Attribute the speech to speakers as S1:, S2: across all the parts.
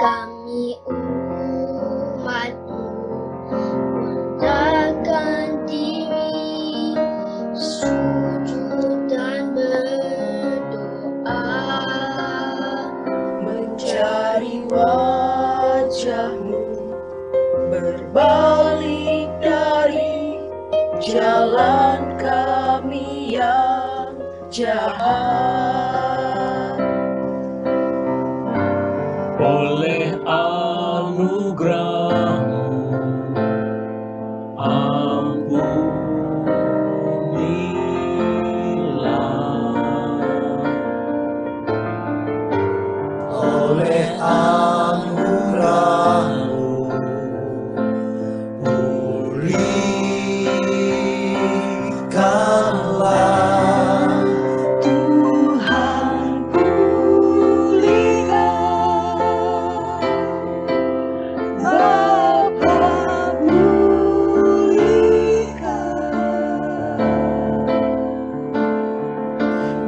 S1: kami umat-Mu mendekatkan diri, sujud dan berdoa,
S2: mencari wajah-Mu, berbalik dari jalan kami yang jahat.
S3: Oleh anugerah-Mu, ampunilah.
S4: Oleh anugerah-Mu, pulihkanlah.
S2: Tuhan pulihkan, Bapa pulihkan.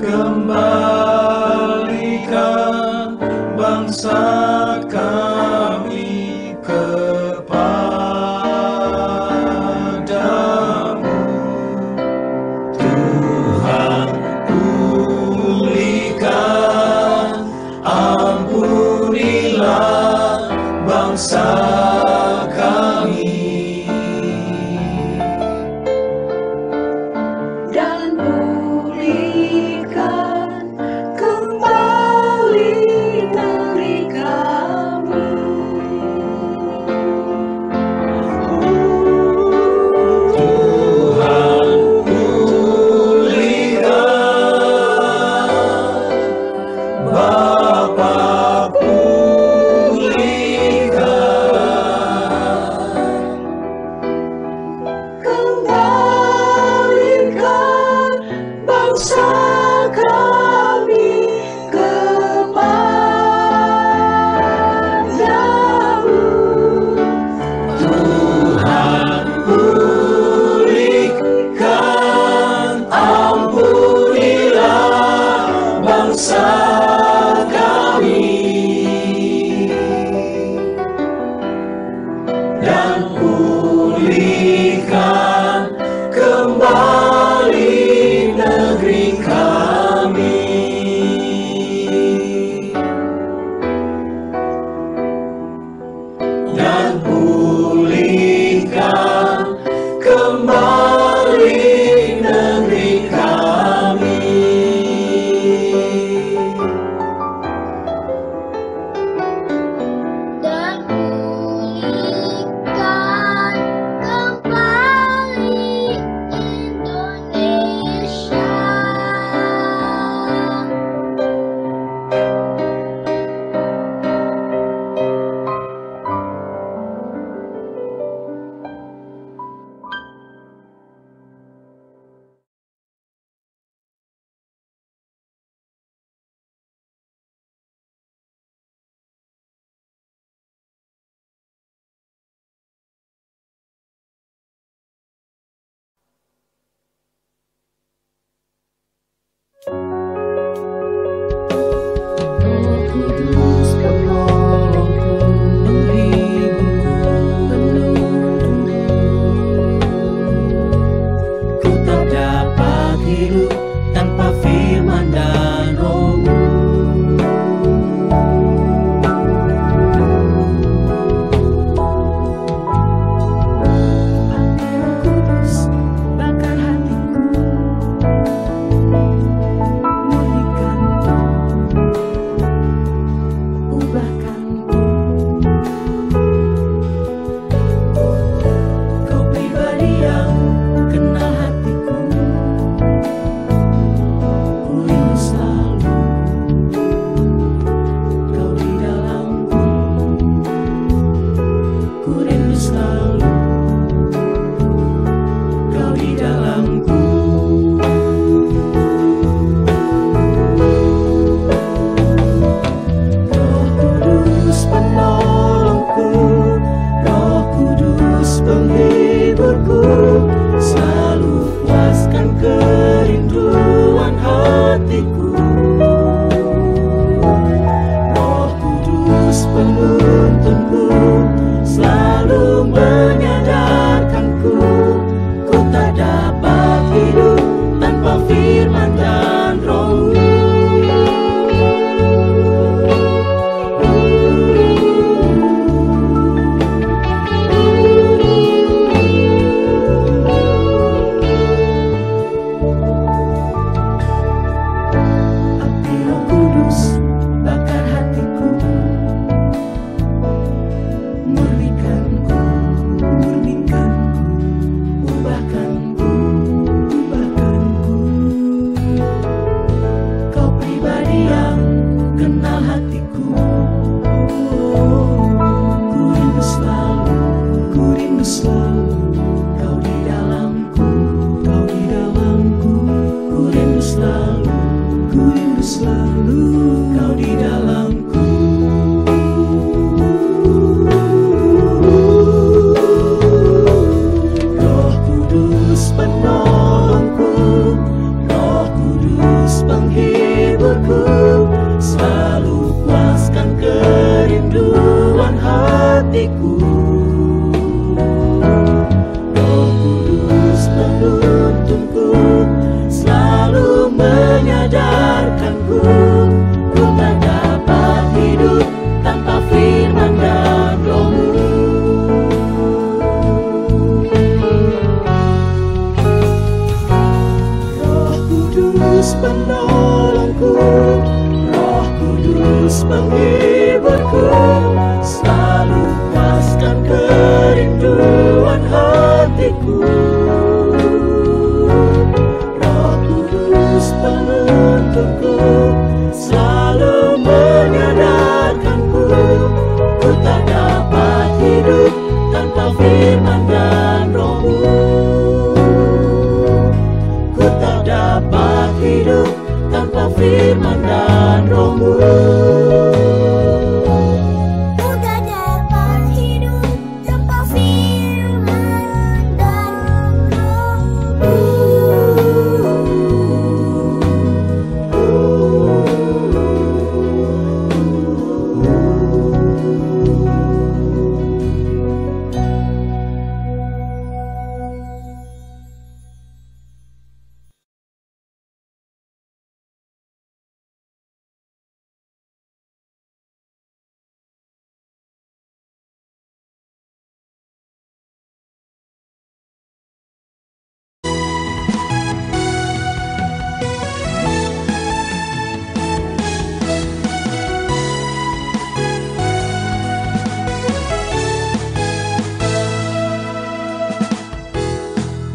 S4: Kembalikan bangsa kami kepadamu. Tuhan pulihkan, ampunilah bangsa kami.
S2: Dan pulihkan kembali negeri kami.
S4: Tuhan pulihkan, Bapa pulihkan.
S2: Kembalikan bangsa kami kepadamu.
S4: Tuhan pulihkan, ampunilah bangsa kami. Dan pulihkan kembali negeri kami. Dan pulihkan kembali negeri kami.
S1: dan pulihkan kembali Indonesia.
S2: Roh Kudus penolongku, menghiburku, penuntunku. Ku tak dapat hidup tanpa firman dan Roh-Mu. Roh Kudus bakar hatiku, murnikan selalu Kau di dalamku. Roh Kudus penolongku, Roh Kudus penghiburku, selalu puaskan kerinduan hatiku. Roh Kudus penuntunku, selalu menyadarkanku, ku tak dapat hidup tanpa firman dan Roh-Mu. Roh Kudus penolongku, Roh Kudus penghiburku, selalu puaskan kerinduan hatiku. Roh Kudus penuntunku, selalu menyadarkanku, ku tak dapat hidup tanpa firman dan Roh-Mu. Ku tak dapat hidup tanpa firman dan Roh-Mu.
S5: Ku tak dapat hidup tanpa firman dan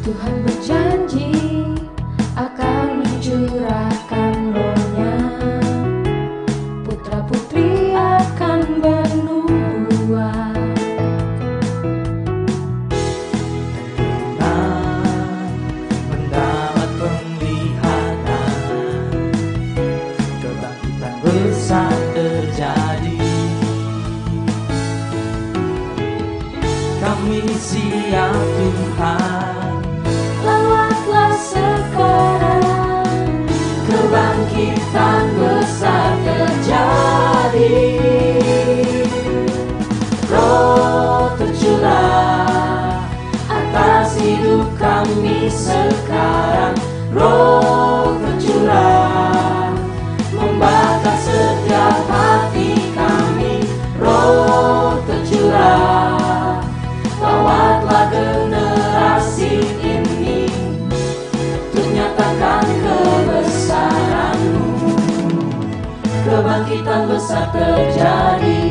S6: Tuhan berjanji akan mencurahkan Roh-Nya, putra-putri akan bernubuat.
S2: Mendapat penglihatan, kebangkitan besar terjadi. Kami siap Tuhan,
S6: Lawatlah sekarang,
S2: kebangkitan besar terjadi. Roh tercurah atas hidup kami sekarang. Roh tercurah membakar setiap hati kami. Roh tercurah lawatlah generasi ini, untuk nyatakan kebesaran-Mu. Kebangkitan besar terjadi.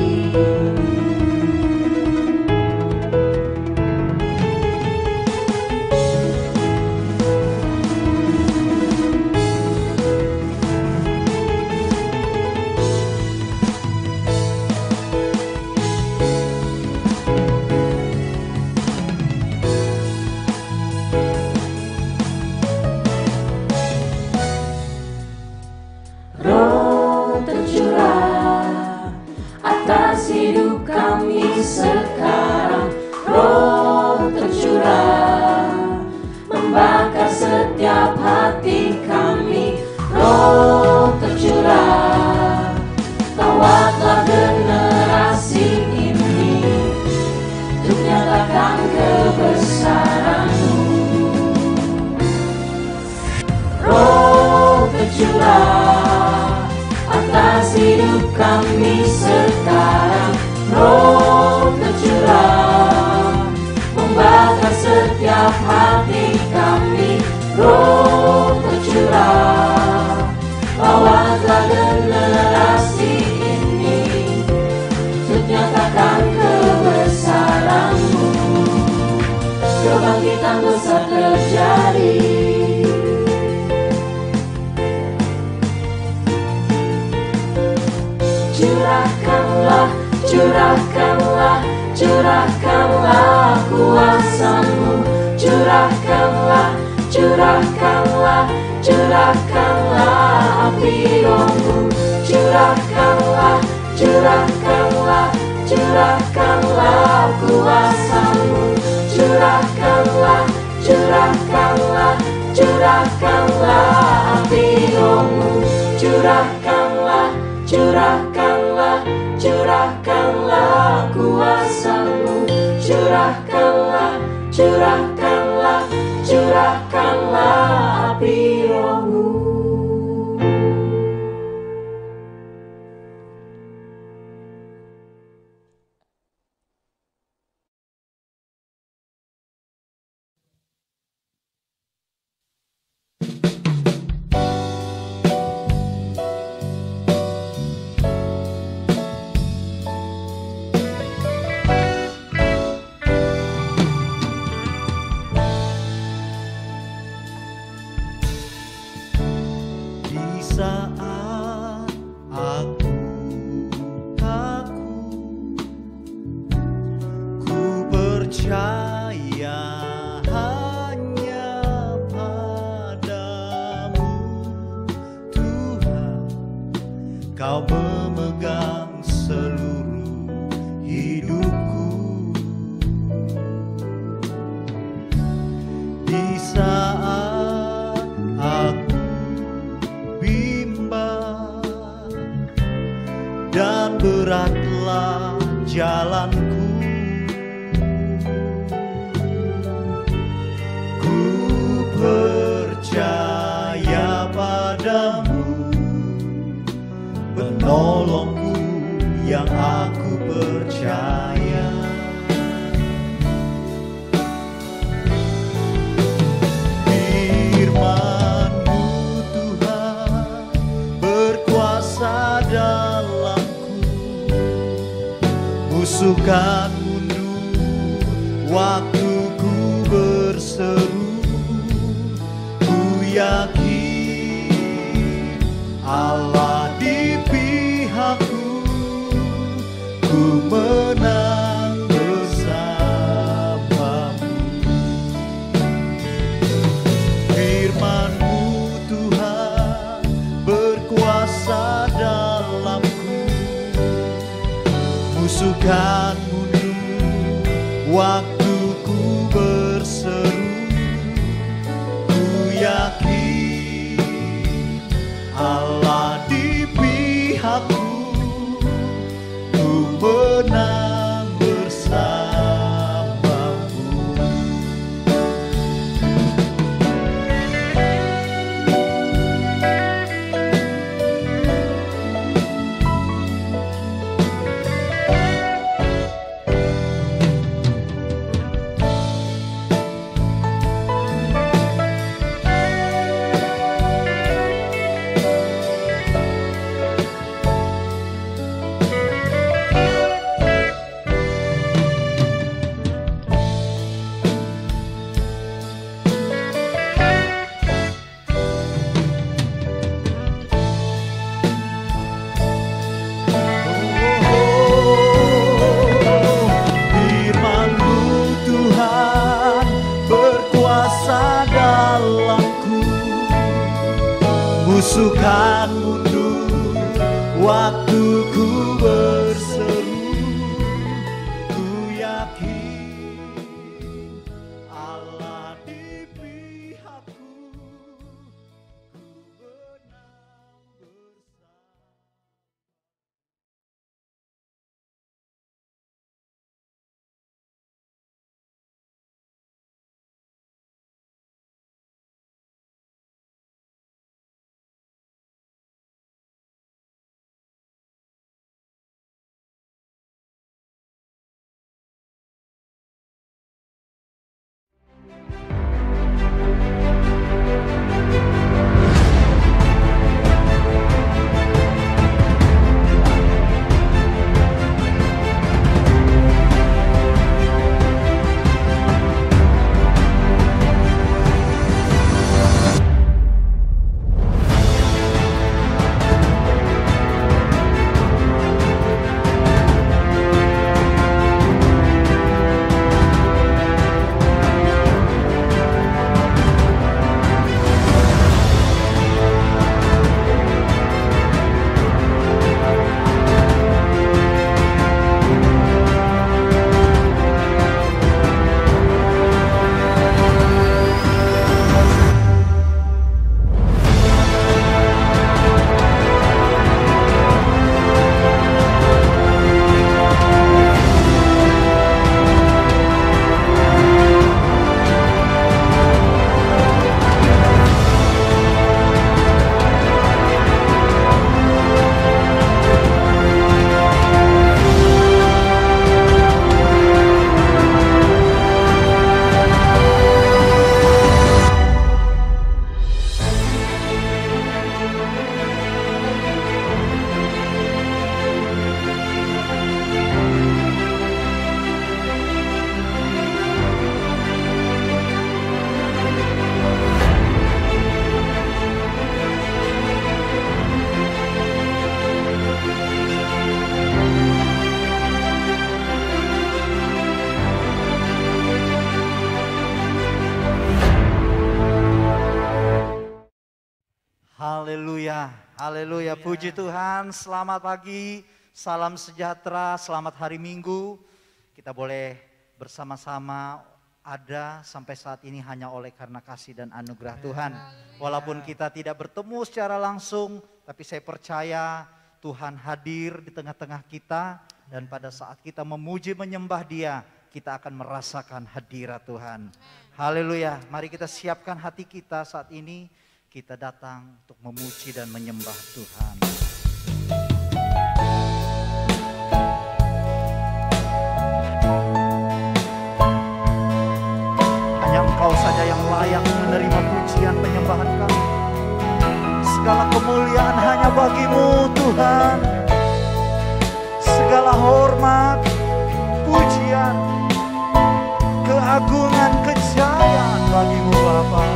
S2: Roh tercurah atas hidup kami sekarang. Roh tercurah membakar setiap hati kami. Roh tercurah lawatlah generasi ini, untuk nyatakan kebesaran-Mu. Roh tercurah atas hidup kami sekarang. Roh tercurah membakar setiap hati kami. Roh tercurah lawatlah generasi ini, untuk nyatakan kebesaran-Mu. Kebangkitan besar terjadi. Curahkanlah, curahkanlah, curahkanlah kuasa-Mu. Curahkanlah,
S6: curahkanlah, curahkanlah api Roh-Mu. Curahkanlah, curahkanlah, curahkanlah kuasa-Mu. Curahkanlah, curahkanlah, curahkanlah api Roh-Mu. Curahkanlah, curahkanlah, curahkanlah kuasa-Mu. Curahkanlah, curahkanlah, curahkanlah api Roh-Mu.
S2: Di saat aku takut, ku percaya hanya padamu, Tuhan. Kau memegang seluruh hidupku. Di saat aku bimbang dan beratlah jalanku, ku percaya padamu, penolongku yang aku percaya. Firman-Mu Tuhan berkuasa dalamku, musuhkan mundur waktu ku berseru. Ku yakin Allah di pihakku, ku menang bersamamu. Firman-Mu Tuhan berkuasa dalamku, musuhkan mundur waktu ku berseru. Ku yakin Allah di pihakku, ku menang bersamamu. Firman-Mu Tuhan berkuasa dalamku, musuhkan mundur waktu ku berseru. Ku yakin Allah di pihakku, ku menang bersama.
S7: Haleluya, haleluya, puji Tuhan. Selamat pagi, salam sejahtera, selamat hari Minggu. Kita boleh bersama-sama ada sampai saat ini hanya oleh karena kasih dan anugerah Tuhan. Walaupun kita tidak bertemu secara langsung, tapi saya percaya Tuhan hadir di tengah-tengah kita. Dan pada saat kita memuji menyembah Dia, kita akan merasakan hadirat Tuhan. Haleluya, mari kita siapkan hati kita saat ini. Kita datang untuk memuji dan menyembah Tuhan. Hanya Engkau saja yang layak menerima pujian penyembahan kami. Segala kemuliaan hanya bagi-Mu Tuhan. Segala hormat, pujian, keagungan, kejayaan bagi-Mu Bapa.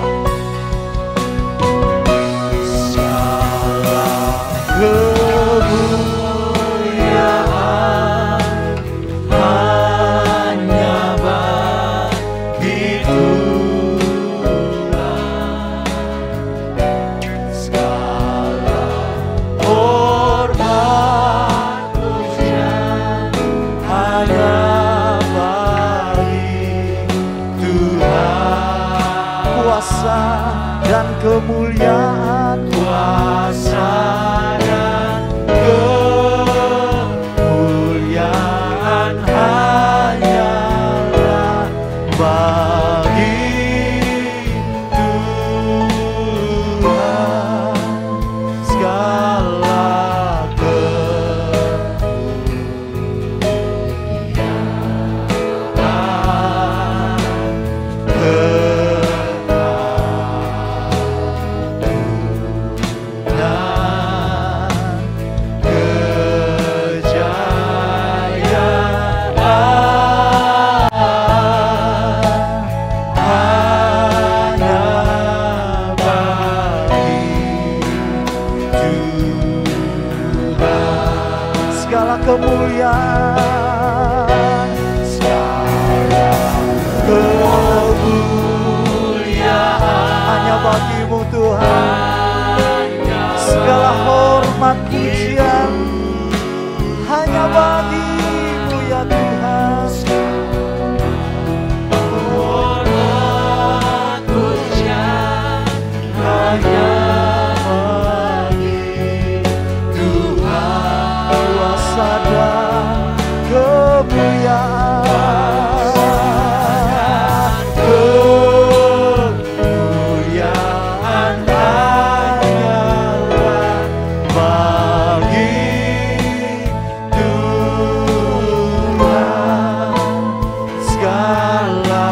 S7: Kemuliaan hanya bagi Tuhan. Segala hormat pujian hanya bagi Tuhan. Kuasa dan kemuliaan, kuasa kemuliaan hanyalah bagi Tuhan. Segala kemuliaan, segala kemuliaan hanya bagi-Mu Tuhan. Segala hormat pujian hanya bagi-Mu ya Tuhan. Hormat pujian hanya kemuliaan hanyalah bagi Tuhan. Segala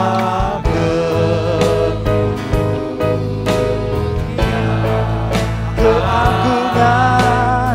S7: keagungan,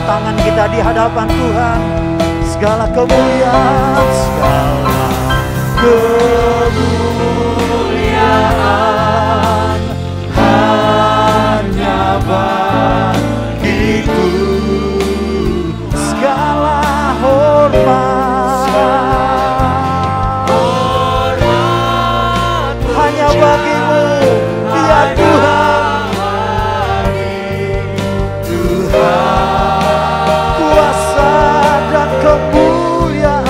S7: tangan kita di hadapan Tuhan. Segala kemuliaan, segala kemuliaan hanya bagi Tuhan. Segala hormat hanya bagi-Mu ya Tuhan. Kemuliaan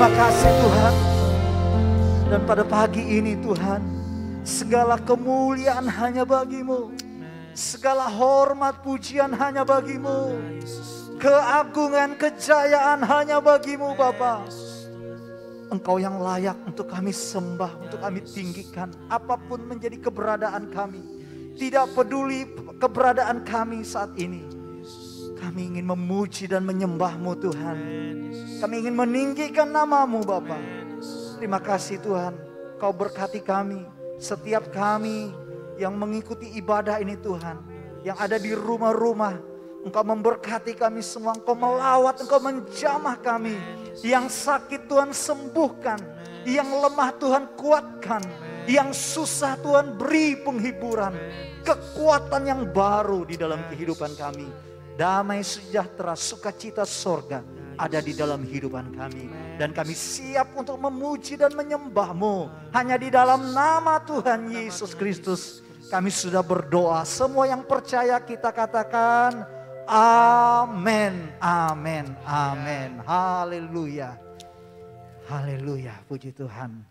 S7: Terima kasih Tuhan. Dan pada pagi ini Tuhan, segala kemuliaan hanya bagi-Mu. Segala hormat pujian hanya bagi-Mu. Keagungan kejayaan hanya bagi-Mu Bapa. Engkau yang layak untuk kami sembah, untuk kami tinggikan. Apapun menjadi keberadaan kami. Tidak peduli keberadaan kami saat ini. Kami ingin memuji dan menyembah-Mu Tuhan. Kami ingin meninggikan nama-Mu Bapa. Terima kasih Tuhan. Kau berkati kami. Setiap kami yang mengikuti ibadah ini Tuhan. Yang ada di rumah-rumah. Engkau memberkati kami semua. Engkau melawat, Engkau menjamah kami. Yang sakit Tuhan sembuhkan. Yang lemah Tuhan kuatkan. Yang susah Tuhan beri penghiburan. Kekuatan yang baru di dalam kehidupan kami. Damai sejahtera, sukacita sorga ada di dalam kehidupan kami. Dan kami siap untuk memuji dan menyembah-Mu. Hanya di dalam nama Tuhan Yesus Kristus kami sudah berdoa. Semua yang percaya kita katakan amin, amin, amin. Haleluya, haleluya, puji Tuhan.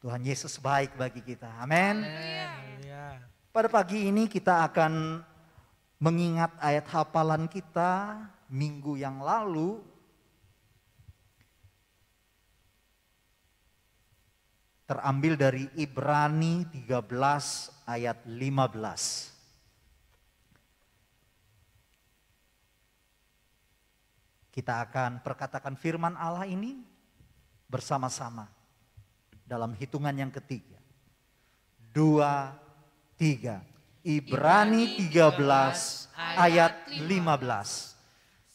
S7: Tuhan Yesus baik bagi kita, amin. Pada pagi ini kita akan mengingat ayat hafalan kita minggu yang lalu. Terambil dari Ibrani 13 ayat 15. Kita akan perkatakan firman Allah ini bersama-sama dalam hitungan yang ketiga. 2, 3. Ibrani 13 ayat 15.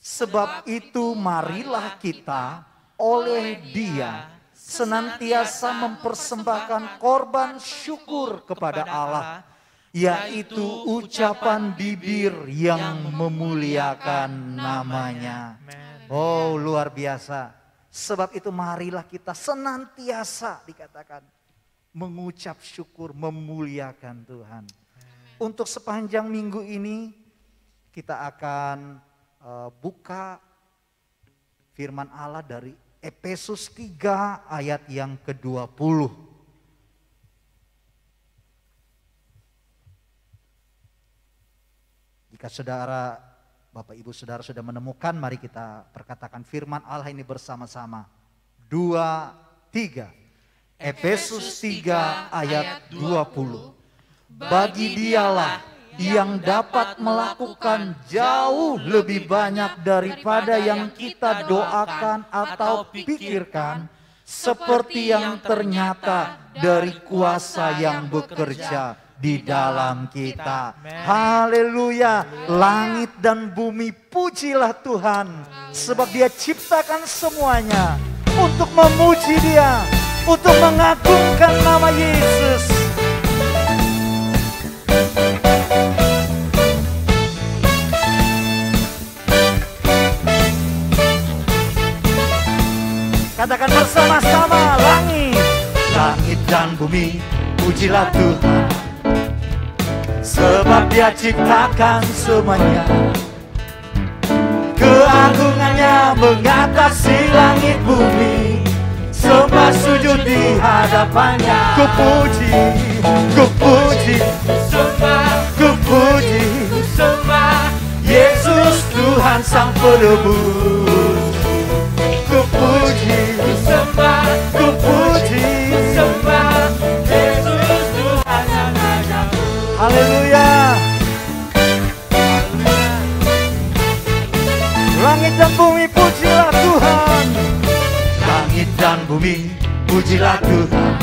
S7: Sebab itu marilah kita oleh Dia senantiasa mempersembahkan korban syukur kepada Allah, yaitu ucapan bibir yang memuliakan namanya. Oh, luar biasa. Sebab itu marilah kita senantiasa dikatakan mengucap syukur, memuliakan Tuhan. Untuk sepanjang minggu ini kita akan buka firman Allah dari Efesus 3 ayat yang ke-20. Jika saudara, Bapak Ibu Saudara sudah menemukan, mari kita perkatakan firman Allah ini bersama-sama. 2, 3. Efesus 3 ayat 20. Bagi Dialah yang dapat melakukan jauh lebih banyak daripada yang kita doakan atau pikirkan, seperti yang ternyata dari kuasa yang bekerja di dalam kita. Haleluya. Langit dan bumi pujilah Tuhan, sebab Dia ciptakan semuanya untuk memuji Dia, untuk mengagungkan nama Yesus. Katakan bersama-sama, langit dan bumi pujilah Tuhan, sebab Dia ciptakan semuanya. Keagungannya mengatasi langit bumi, sembah sujud di hadapannya. Ku puji, ku puji, Yesus Tuhan Sang Penebus. Ku puji, ku puji, Yesus Tuhan yang ajaib. Haleluya. Langit dan bumi pujilah Tuhan. Langit dan bumi pujilah Tuhan,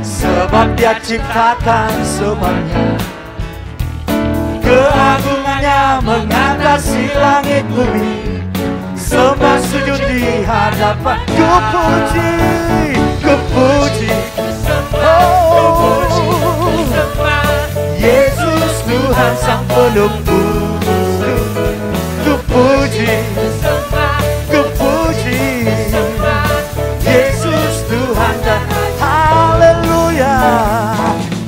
S7: sebab Dia ciptakan semuanya. Keagungannya mengatasi langit bumi, sembah sujud di hadapan. Ku puji, ku puji, oh, Yesus Tuhan Sang Penebus. Ku puji, ku puji, Yesus Tuhan dan haleluya,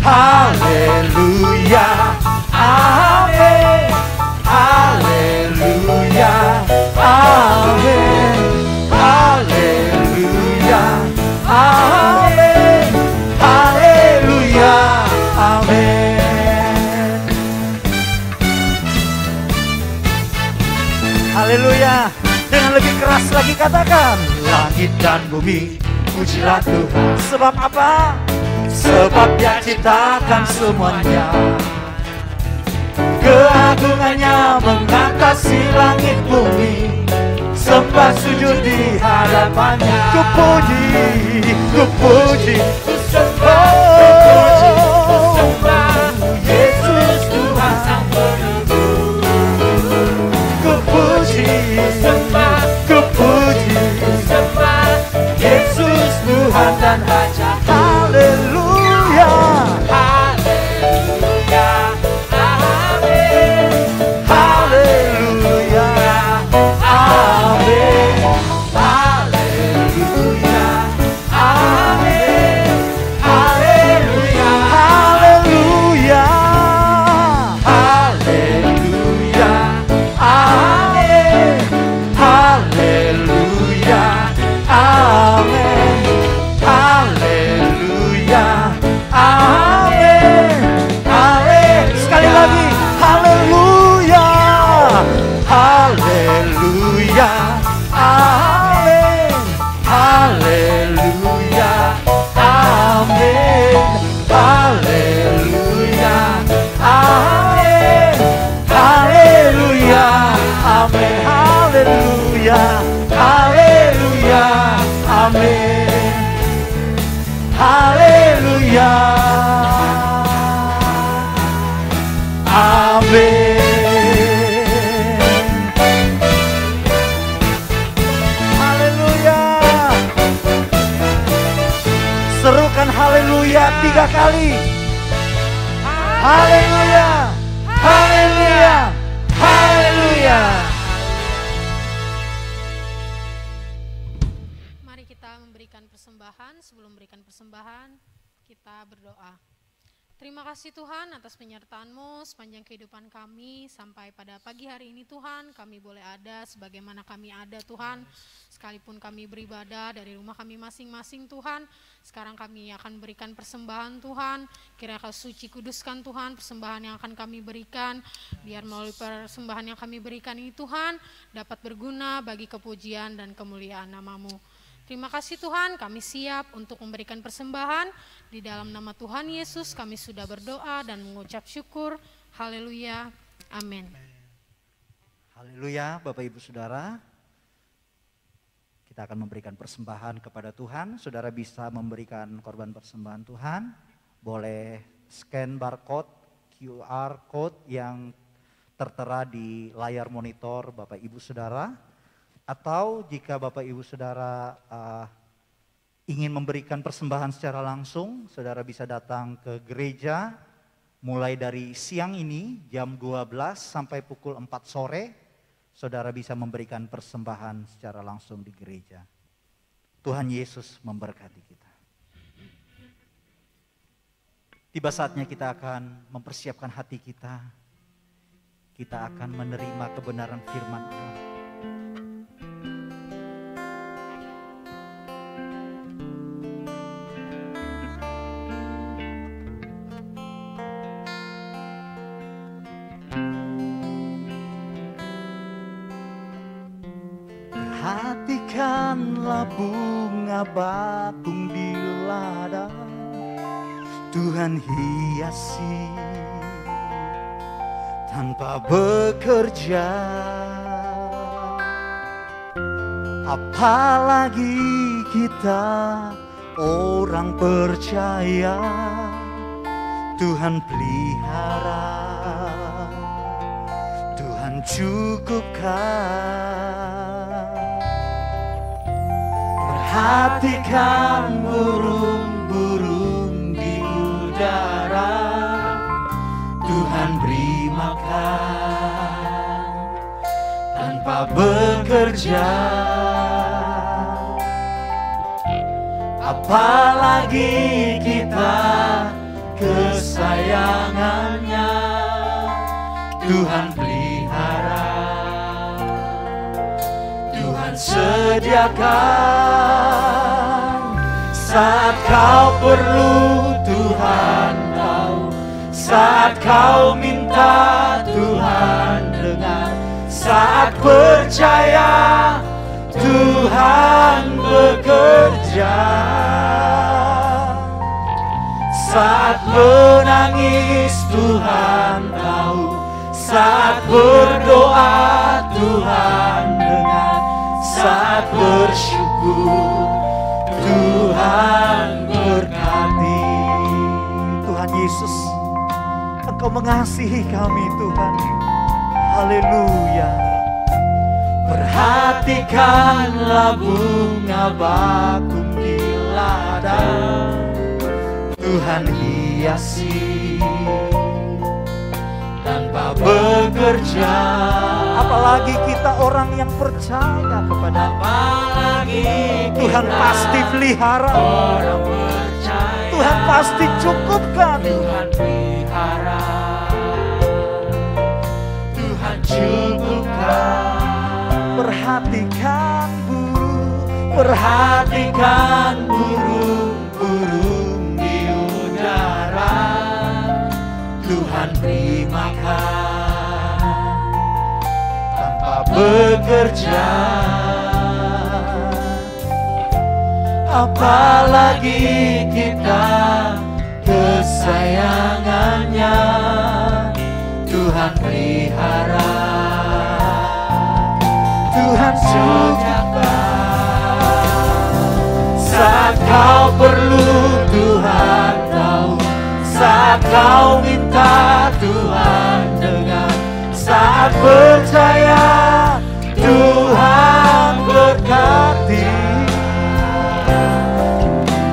S7: haleluya, amin, haleluya, amin, haleluya. Haleluya. Dengan lebih keras lagi katakan, langit dan bumi pujilah Tuhan. Sebab apa? Sebab Dia ciptakan semuanya. Keagungannya mengatasi langit bumi. Sembah sujud di hadapannya. Ku puji, ku puji, ku sembah Yesus Tuhan Sang Penebus. Ku puji, ku puji, Yesus Tuhan dan Raja. Haleluya, haleluya, amin. Haleluya, amin. Haleluya, amin. Haleluya, haleluya, haleluya, amin. Haleluya, amin. Haleluya, amin. Amin. Sekali lagi, haleluya, haleluya, amin. Haleluya, amin. Haleluya, amin. Haleluya, amin. Haleluya, haleluya, amin. Haleluya, amin. Haleluya. Serukan haleluya 3 kali. Haleluya, haleluya, haleluya.
S8: Mari kita memberikan persembahan. Sebelum memberikan persembahan, kita berdoa. Terima kasih Tuhan atas penyertaan-Mu sepanjang kehidupan kami sampai pada pagi hari ini Tuhan. Kami boleh ada sebagaimana kami ada Tuhan. Sekalipun kami beribadah dari rumah kami masing-masing Tuhan. Sekarang kami akan berikan persembahan Tuhan. Kiranya Kau suci kuduskan Tuhan persembahan yang akan kami berikan. Biar melalui persembahan yang kami berikan ini Tuhan dapat berguna bagi kepujian dan kemuliaan nama-Mu. Terima kasih Tuhan, kami siap untuk memberikan persembahan. Di dalam nama Tuhan Yesus kami sudah berdoa dan mengucap syukur. Haleluya, amin.
S7: Haleluya, Bapak Ibu Saudara. Kita akan memberikan persembahan kepada Tuhan. Saudara bisa memberikan korban persembahan Tuhan. Boleh scan barcode, QR code yang tertera di layar monitor Bapak Ibu Saudara. Atau jika Bapak Ibu Saudara ingin memberikan persembahan secara langsung, saudara bisa datang ke gereja mulai dari siang ini jam 12 sampai pukul 4 sore. Saudara bisa memberikan persembahan secara langsung di gereja. Tuhan Yesus memberkati kita. Tiba saatnya kita akan mempersiapkan hati kita. Kita akan menerima kebenaran firman Allah. Perhatikanlah bunga bakung di ladang, Tuhan hiasi tanpa bekerja. Apalagi kita orang percaya, Tuhan pelihara, Tuhan cukupkan. Perhatikan burung-burung di udara, Tuhan beri makan tanpa bekerja. Apalagi kita kesayangannya, Tuhan pelihara, Tuhan sediakan. Saat kau perlu Tuhan tahu, saat kau minta Tuhan dengar, Saat percaya Tuhan bekerja, saat menangis Tuhan tahu, saat berdoa Tuhan dengar, saat bersyukur Tuhan berkati. Tuhan Yesus, Engkau mengasihi kami Tuhan. Haleluya. Perhatikanlah bunga bakung di ladang, Tuhan hiasi tanpa bekerja. Apalagi kita orang yang percaya kepada Tuhan pasti pelihara. Orang percaya Tuhan pasti cukupkan. Tuhan pelihara, Tuhan cukupkan. Perhatikan burung, perhatikan burung-burung di udara, Tuhan beri makan tanpa bekerja. Apalagi kita kesayangannya, Tuhan pelihara, Tuhan cukupkan. Saat kau perlu Tuhan tahu, saat kau minta Tuhan dengar, saat percaya Tuhan berkati,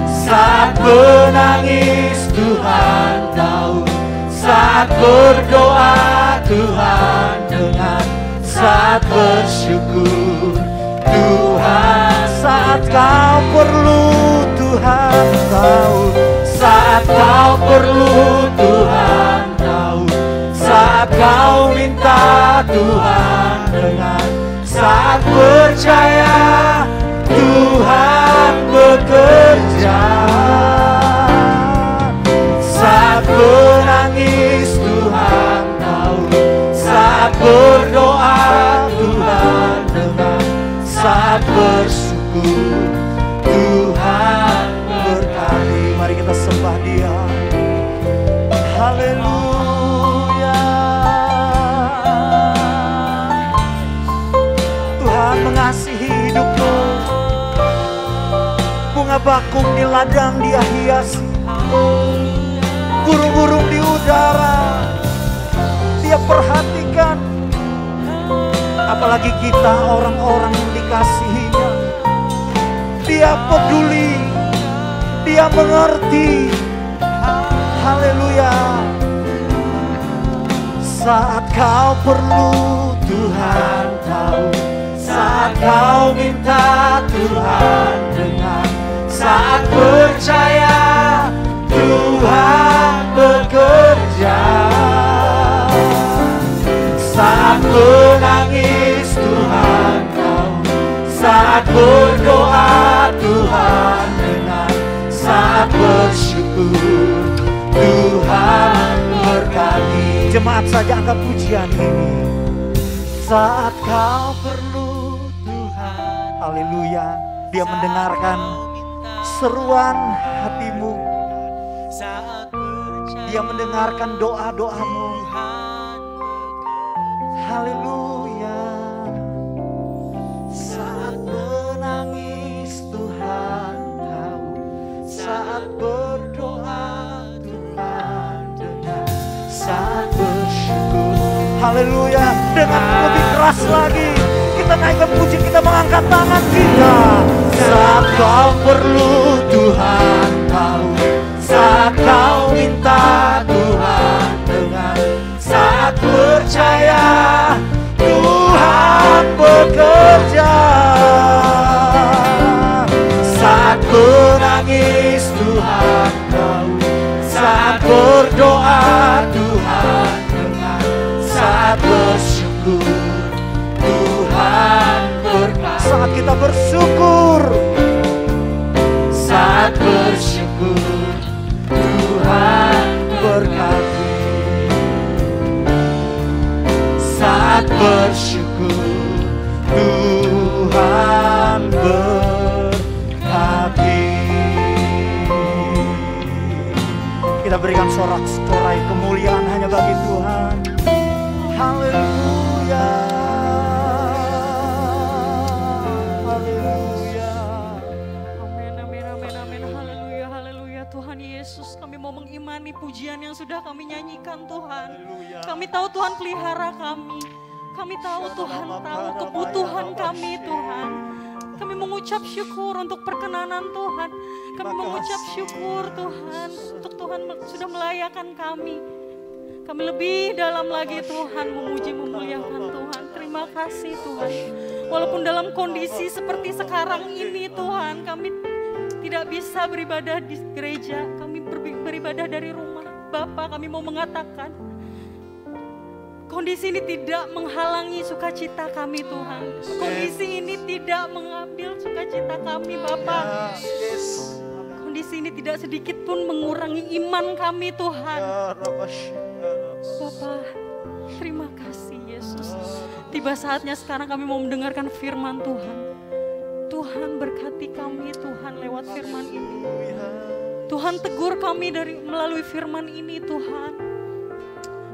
S7: saat menangis Tuhan tahu, saat berdoa Tuhan dengar, saat bersyukur Tuhan, saat kau perlu Tuhan tahu, saat kau perlu Tuhan tahu, saat kau minta Tuhan dengar, saat percaya Tuhan bekerja, saat menangis Tuhan tahu, saat berdoa Tuhan dengar, saat bersyukur Tuhan berkati. Mari kita sembah Dia. Haleluya. Tuhan mengasihi hidupmu. Bunga bakung di ladang Dia hiasi, burung-burung di udara Dia perhatikan. Apalagi kita orang-orang yang dikasihinya, Dia peduli, Dia mengerti. Haleluya. Saat kau perlu Tuhan tahu, saat kau minta Tuhan dengar, saat percaya Tuhan bekerja, saat menangis Tuhan tahu, saat berdoa Tuhan dengar, saat bersyukur Tuhan berkati. Jemaat saja angkat pujian ini. Saat kau perlu Tuhan, haleluya, Dia mendengarkan seruan hatimu, Dia mendengarkan doa-doamu. Haleluya. Saat menangis Tuhan tahu, saat berdoa Tuhan dengar, saat bersyukur. Haleluya. Dengan lebih keras lagi kita naikkan puji, kita mengangkat tangan kita. Saat kau perlu Tuhan tahu, saat kau minta Tuhan dengar, saat percaya Tuhan bekerja, saat menangis Tuhan tahu, saat berdoa Tuhan dengar, saat bersyukur Tuhan berkati. Saat kita bersyukur, saat bersyukur Tuhan berkati, saat bersyukur berikan sorak-sorai kemuliaan hanya bagi Tuhan. Haleluya. Haleluya.
S9: Amin, amin, amin, amin. Haleluya, haleluya. Tuhan Yesus, kami mau mengimani pujian yang sudah kami nyanyikan Tuhan. Kami tahu Tuhan pelihara kami. Kami tahu Tuhan tahu kebutuhan kami Tuhan. Kami mengucap syukur untuk perkenanan Tuhan. Kami mengucap syukur Tuhan untuk Tuhan sudah melayakan kami. Kami lebih dalam lagi Tuhan memuji memuliakan Tuhan. Terima kasih Tuhan. Walaupun dalam kondisi seperti sekarang ini Tuhan, kami tidak bisa beribadah di gereja. Kami beribadah dari rumah. Bapa, kami mau mengatakan kondisi ini tidak menghalangi sukacita kami Tuhan. Kondisi ini tidak mengambil sukacita kami Bapa. Kondisi ini tidak sedikit pun mengurangi iman kami Tuhan. Bapa, terima kasih Yesus. Tiba saatnya sekarang kami mau mendengarkan firman Tuhan. Tuhan berkati kami Tuhan lewat firman ini. Tuhan tegur kami melalui firman ini Tuhan.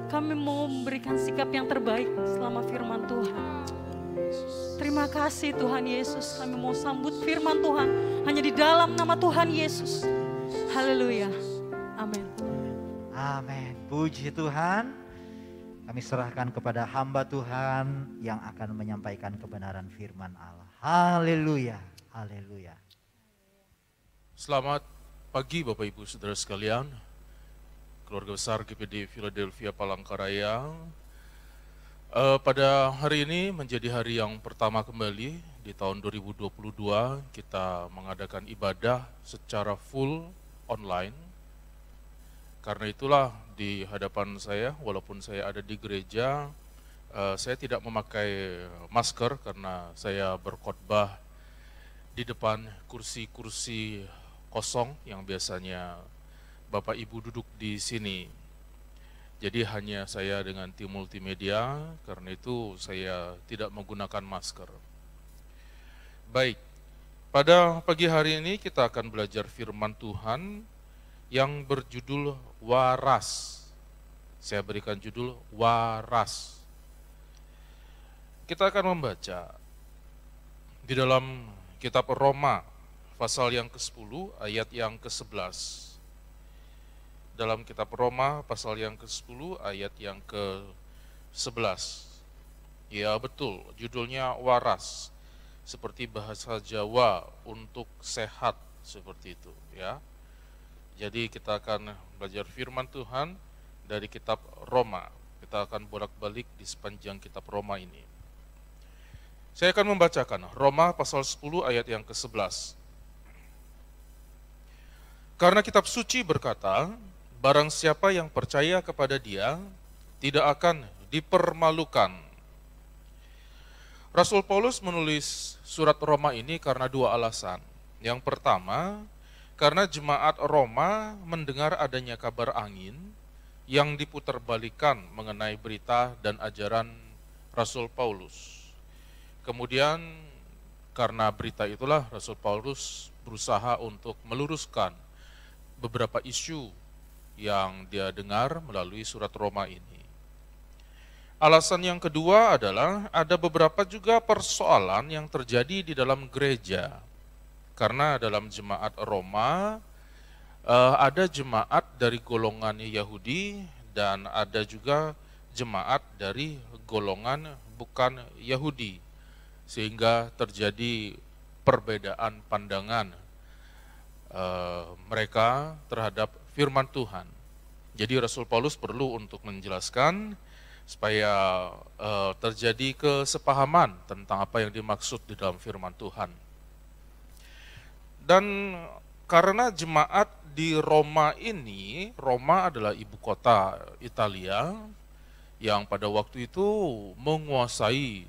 S9: Kami mau memberikan sikap yang terbaik selama firman Tuhan. Terima kasih Tuhan Yesus. Kami mau sambut firman Tuhan hanya di dalam nama Tuhan Yesus. Haleluya. Amin.
S7: Amin. Puji Tuhan. Kami serahkan kepada hamba Tuhan yang akan menyampaikan kebenaran firman Allah. Haleluya. Haleluya.
S10: Selamat pagi Bapak Ibu Saudara sekalian. Keluarga besar GPD Philadelphia Palangkaraya. Pada hari ini menjadi hari yang pertama kembali di tahun 2022 kita mengadakan ibadah secara full online. Karena itulah di hadapan saya, walaupun saya ada di gereja, saya tidak memakai masker karena saya berkhotbah di depan kursi-kursi kosong yang biasanya Bapak Ibu duduk di sini. Jadi hanya saya dengan tim multimedia, karena itu saya tidak menggunakan masker. Baik, pada pagi hari ini kita akan belajar firman Tuhan yang berjudul waras. Saya berikan judul waras. Kita akan membaca di dalam kitab Roma pasal yang ke-10 ayat yang ke-11. Dalam kitab Roma pasal yang ke-10 ayat yang ke-11. Ya betul, judulnya waras. Seperti bahasa Jawa untuk sehat, seperti itu ya. Jadi kita akan belajar firman Tuhan dari kitab Roma. Kita akan bolak-balik di sepanjang kitab Roma ini. Saya akan membacakan Roma pasal 10 ayat yang ke-11. Karena kitab suci berkata, barang siapa yang percaya kepada Dia tidak akan dipermalukan. Rasul Paulus menulis surat Roma ini karena dua alasan. Yang pertama, karena jemaat Roma mendengar adanya kabar angin yang diputarbalikkan mengenai berita dan ajaran Rasul Paulus. Kemudian karena berita itulah Rasul Paulus berusaha untuk meluruskan beberapa isu yang dia dengar melalui surat Roma ini. Alasan yang kedua adalah ada beberapa juga persoalan yang terjadi di dalam gereja. Karena dalam jemaat Roma ada jemaat dari golongan Yahudi dan ada juga jemaat dari golongan bukan Yahudi. Sehingga terjadi perbedaan pandangan mereka terhadap firman Tuhan. Jadi Rasul Paulus perlu untuk menjelaskan supaya terjadi kesepahaman tentang apa yang dimaksud di dalam firman Tuhan. Dan karena jemaat di Roma ini, Roma adalah ibu kota Italia yang pada waktu itu menguasai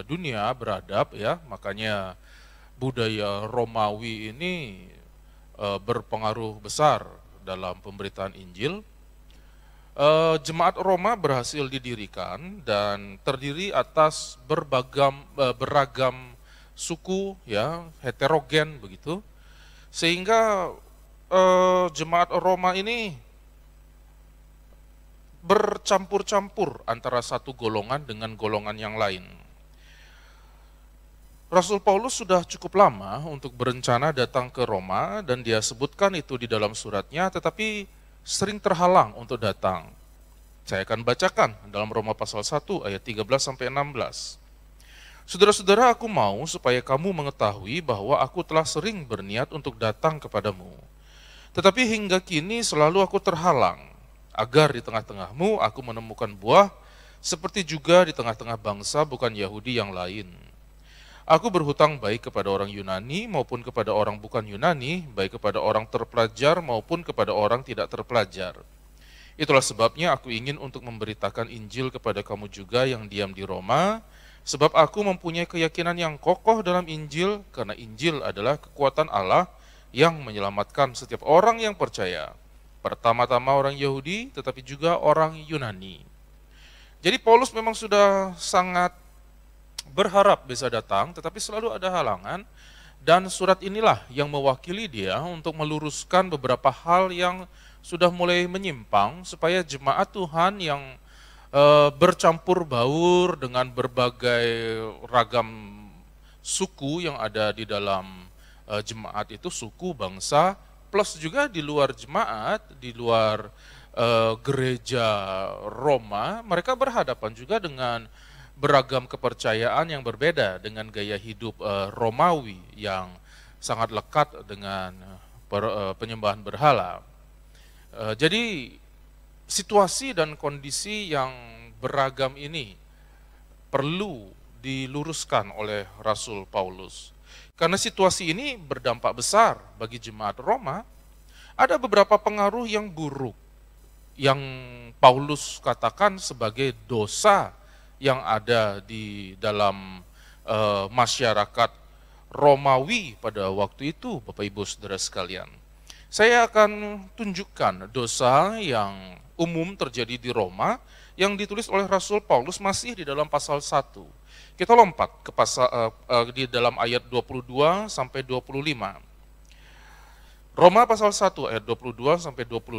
S10: dunia beradab ya, makanya budaya Romawi ini berpengaruh besar dalam pemberitaan Injil. Jemaat Roma berhasil didirikan dan terdiri atas beragam suku ya, heterogen begitu. Sehingga jemaat Roma ini bercampur-campur antara satu golongan dengan golongan yang lain. Rasul Paulus sudah cukup lama untuk berencana datang ke Roma dan dia sebutkan itu di dalam suratnya, tetapi sering terhalang untuk datang. Saya akan bacakan dalam Roma pasal 1 ayat 13-16. Saudara-saudara, aku mau supaya kamu mengetahui bahwa aku telah sering berniat untuk datang kepadamu. Tetapi hingga kini selalu aku terhalang, agar di tengah-tengahmu aku menemukan buah, seperti juga di tengah-tengah bangsa bukan Yahudi yang lain. Aku berhutang baik kepada orang Yunani maupun kepada orang bukan Yunani, baik kepada orang terpelajar maupun kepada orang tidak terpelajar. Itulah sebabnya aku ingin untuk memberitakan Injil kepada kamu juga yang diam di Roma, sebab aku mempunyai keyakinan yang kokoh dalam Injil, karena Injil adalah kekuatan Allah yang menyelamatkan setiap orang yang percaya. Pertama-tama orang Yahudi, tetapi juga orang Yunani. Jadi Paulus memang sudah sangat berharap bisa datang, tetapi selalu ada halangan, dan surat inilah yang mewakili dia untuk meluruskan beberapa hal yang sudah mulai menyimpang, supaya jemaat Tuhan yang bercampur baur dengan berbagai ragam suku yang ada di dalam jemaat itu, suku, bangsa, plus juga di luar jemaat, di luar gereja Roma, mereka berhadapan juga dengan beragam kepercayaan yang berbeda dengan gaya hidup Romawi yang sangat lekat dengan penyembahan berhala. Jadi situasi dan kondisi yang beragam ini perlu diluruskan oleh Rasul Paulus. Karena situasi ini berdampak besar bagi jemaat Roma, ada beberapa pengaruh yang buruk yang Paulus katakan sebagai dosa yang ada di dalam masyarakat Romawi pada waktu itu, Bapak Ibu Saudara sekalian. Saya akan tunjukkan dosa yang umum terjadi di Roma yang ditulis oleh Rasul Paulus masih di dalam pasal 1. Kita lompat ke pasal di dalam ayat 22 sampai 25. Roma pasal 1 ayat 22 sampai 25.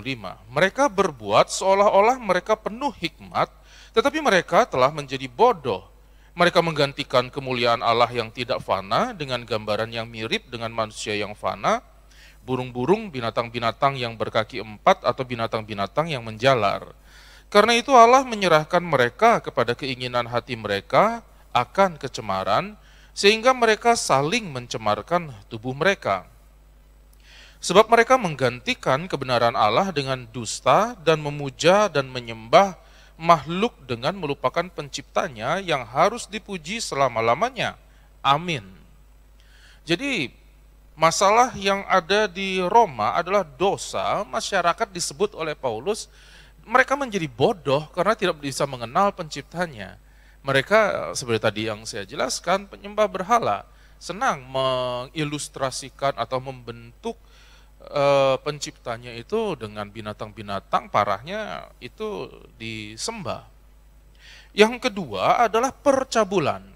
S10: Mereka berbuat seolah-olah mereka penuh hikmat, tetapi mereka telah menjadi bodoh. Mereka menggantikan kemuliaan Allah yang tidak fana dengan gambaran yang mirip dengan manusia yang fana, burung-burung, binatang-binatang yang berkaki empat, atau binatang-binatang yang menjalar. Karena itu Allah menyerahkan mereka kepada keinginan hati mereka akan kecemaran, sehingga mereka saling mencemarkan tubuh mereka. Sebab mereka menggantikan kebenaran Allah dengan dusta dan memuja dan menyembah makhluk dengan melupakan penciptanya yang harus dipuji selama-lamanya. Amin. Jadi masalah yang ada di Roma adalah dosa. Masyarakat disebut oleh Paulus, mereka menjadi bodoh karena tidak bisa mengenal penciptanya. Mereka seperti tadi yang saya jelaskan, penyembah berhala, senang mengilustrasikan atau membentuk penciptanya itu dengan binatang-binatang, parahnya itu disembah. Yang kedua adalah percabulan.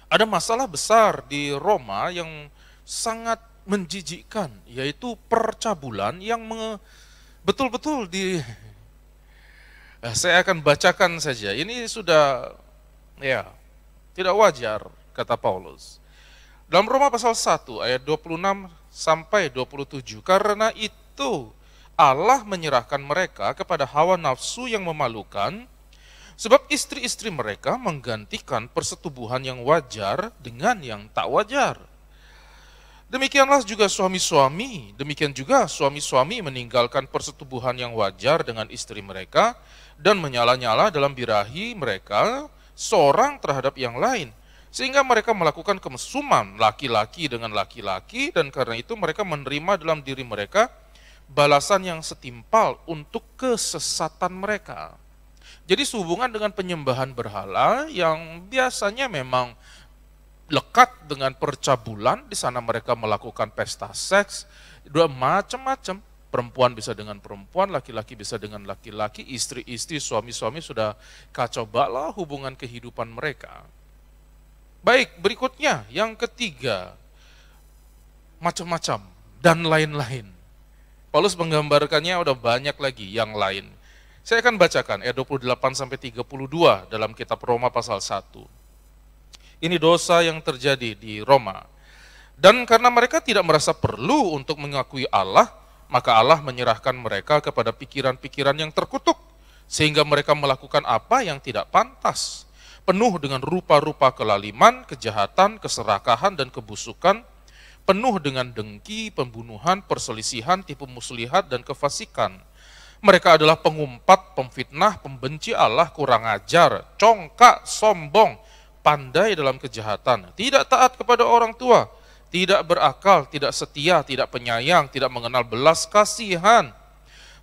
S10: Ada masalah besar di Roma yang sangat menjijikkan, yaitu percabulan yang betul-betul saya akan bacakan saja. Ini sudah tidak wajar, kata Paulus. Dalam Roma pasal 1 ayat 26 sampai 27, karena itu Allah menyerahkan mereka kepada hawa nafsu yang memalukan, sebab istri-istri mereka menggantikan persetubuhan yang wajar dengan yang tak wajar. Demikian juga suami-suami meninggalkan persetubuhan yang wajar dengan istri mereka dan menyala-nyala dalam birahi mereka seorang terhadap yang lain, sehingga mereka melakukan kemesuman laki-laki dengan laki-laki, dan karena itu mereka menerima dalam diri mereka balasan yang setimpal untuk kesesatan mereka. Jadi sehubungan dengan penyembahan berhala yang biasanya memang lekat dengan percabulan, di sana mereka melakukan pesta seks, macam-macam. Perempuan bisa dengan perempuan, laki-laki bisa dengan laki-laki, istri-istri, suami-suami, sudah kacau balau hubungan kehidupan mereka. Baik, berikutnya yang ketiga, macam-macam dan lain-lain. Paulus menggambarkannya udah banyak lagi yang lain. Saya akan bacakan ayat 28 sampai 32 dalam kitab Roma pasal 1. Ini dosa yang terjadi di Roma. Dan karena mereka tidak merasa perlu untuk mengakui Allah, maka Allah menyerahkan mereka kepada pikiran-pikiran yang terkutuk, sehingga mereka melakukan apa yang tidak pantas, penuh dengan rupa-rupa kelaliman, kejahatan, keserakahan, dan kebusukan, penuh dengan dengki, pembunuhan, perselisihan, tipu muslihat, dan kefasikan. Mereka adalah pengumpat, pemfitnah, pembenci Allah, kurang ajar, congkak, sombong, pandai dalam kejahatan, tidak taat kepada orang tua, tidak berakal, tidak setia, tidak penyayang, tidak mengenal belas kasihan.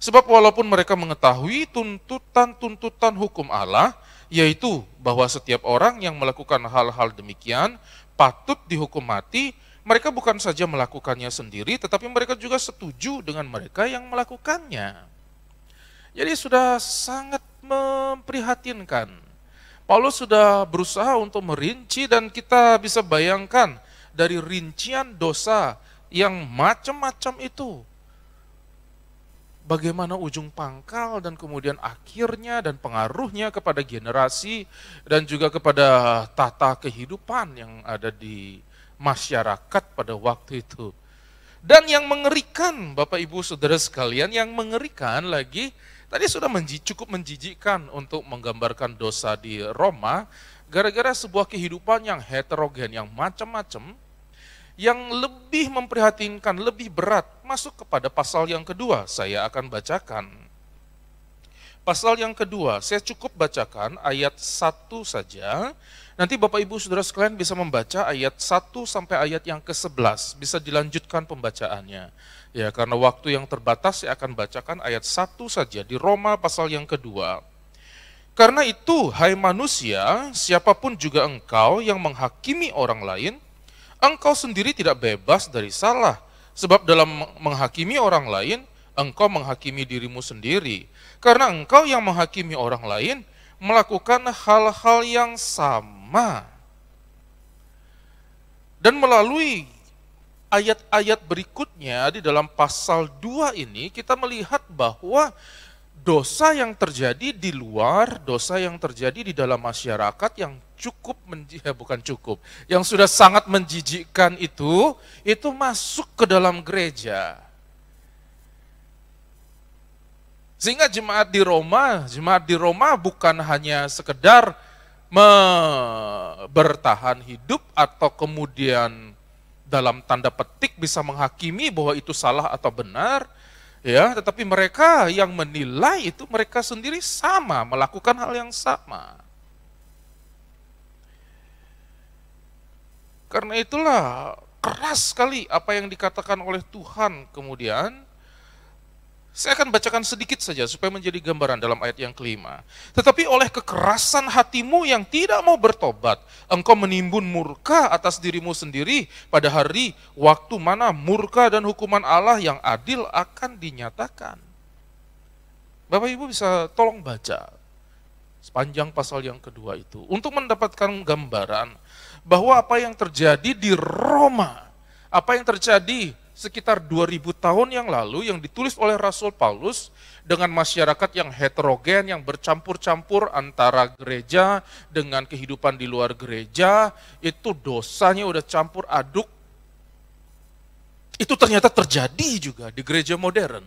S10: Sebab walaupun mereka mengetahui tuntutan-tuntutan hukum Allah, yaitu bahwa setiap orang yang melakukan hal-hal demikian patut dihukum mati, mereka bukan saja melakukannya sendiri, tetapi mereka juga setuju dengan mereka yang melakukannya. Jadi sudah sangat memprihatinkan. Paulus sudah berusaha untuk merinci dan kita bisa bayangkan dari rincian dosa yang macam-macam itu. Bagaimana ujung pangkal dan kemudian akhirnya dan pengaruhnya kepada generasi dan juga kepada tata kehidupan yang ada di masyarakat pada waktu itu. Dan yang mengerikan, Bapak Ibu Saudara sekalian, yang mengerikan lagi, tadi sudah cukup menjijikkan untuk menggambarkan dosa di Roma, gara-gara sebuah kehidupan yang heterogen, yang macam-macam, yang lebih memprihatinkan, lebih berat, masuk kepada pasal yang kedua. Saya akan bacakan. Pasal yang kedua, saya cukup bacakan ayat 1 saja. Nanti Bapak Ibu Saudara sekalian bisa membaca ayat 1 sampai ayat yang ke-11, bisa dilanjutkan pembacaannya. Ya, karena waktu yang terbatas saya akan bacakan ayat 1 saja di Roma pasal yang kedua. Karena itu, hai manusia, siapapun juga engkau yang menghakimi orang lain, engkau sendiri tidak bebas dari salah. Sebab dalam menghakimi orang lain, engkau menghakimi dirimu sendiri. Karena engkau yang menghakimi orang lain, melakukan hal-hal yang sama. Dan melalui ayat-ayat berikutnya di dalam pasal 2 ini kita melihat bahwa dosa yang terjadi di luar, dosa yang terjadi di dalam masyarakat yang yang sudah sangat menjijikkan itu masuk ke dalam gereja. Sehingga jemaat di Roma bukan hanya sekedar bertahan hidup atau kemudian dalam tanda petik bisa menghakimi bahwa itu salah atau benar, ya, tetapi mereka yang menilai itu mereka sendiri sama, melakukan hal yang sama. Karena itulah keras sekali apa yang dikatakan oleh Tuhan kemudian. Saya akan bacakan sedikit saja supaya menjadi gambaran dalam ayat yang kelima. Tetapi oleh kekerasan hatimu yang tidak mau bertobat, engkau menimbun murka atas dirimu sendiri pada hari waktu mana murka dan hukuman Allah yang adil akan dinyatakan. Bapak Ibu bisa tolong baca sepanjang pasal yang kedua itu untuk mendapatkan gambaran bahwa apa yang terjadi di Roma, apa yang terjadi sekitar 2000 tahun yang lalu yang ditulis oleh Rasul Paulus dengan masyarakat yang heterogen, yang bercampur-campur antara gereja dengan kehidupan di luar gereja, itu dosanya udah campur aduk. Itu ternyata terjadi juga di gereja modern.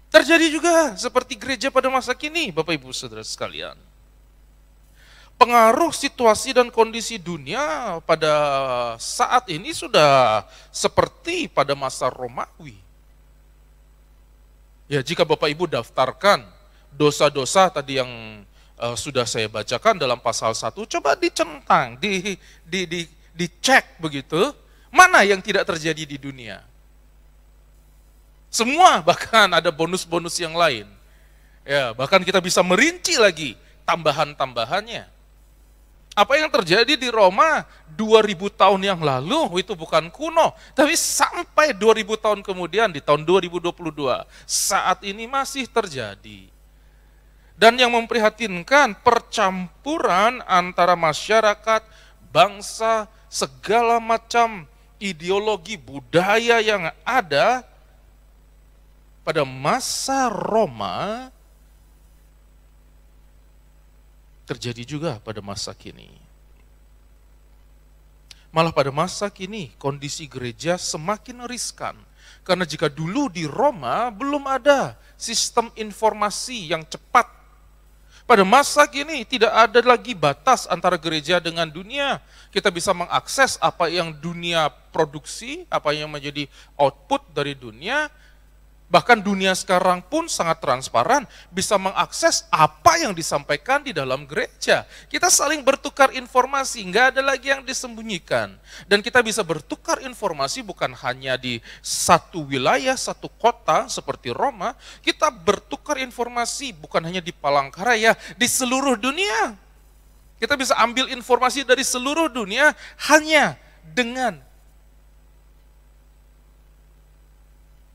S10: Terjadi juga seperti gereja pada masa kini, Bapak Ibu Saudara sekalian. Pengaruh situasi dan kondisi dunia pada saat ini sudah seperti pada masa Romawi. Ya, jika Bapak Ibu daftarkan dosa-dosa tadi yang sudah saya bacakan dalam pasal 1, coba dicentang, dicek begitu, mana yang tidak terjadi di dunia. Semua, bahkan ada bonus-bonus yang lain. Ya, bahkan kita bisa merinci lagi tambahan-tambahannya. Apa yang terjadi di Roma 2000 tahun yang lalu itu bukan kuno, tapi sampai 2000 tahun kemudian di tahun 2022 saat ini masih terjadi. Dan yang memprihatinkan percampuran antara masyarakat, bangsa, segala macam ideologi budaya yang ada pada masa Roma terjadi juga pada masa kini. Malah pada masa kini kondisi gereja semakin riskan. Karena jika dulu di Roma belum ada sistem informasi yang cepat, pada masa kini tidak ada lagi batas antara gereja dengan dunia. Kita bisa mengakses apa yang dunia produksi, apa yang menjadi output dari dunia. Bahkan dunia sekarang pun sangat transparan, bisa mengakses apa yang disampaikan di dalam gereja. Kita saling bertukar informasi, nggak ada lagi yang disembunyikan. Dan kita bisa bertukar informasi bukan hanya di satu wilayah, satu kota seperti Roma. Kita bertukar informasi bukan hanya di Palangkaraya, di seluruh dunia. Kita bisa ambil informasi dari seluruh dunia hanya dengan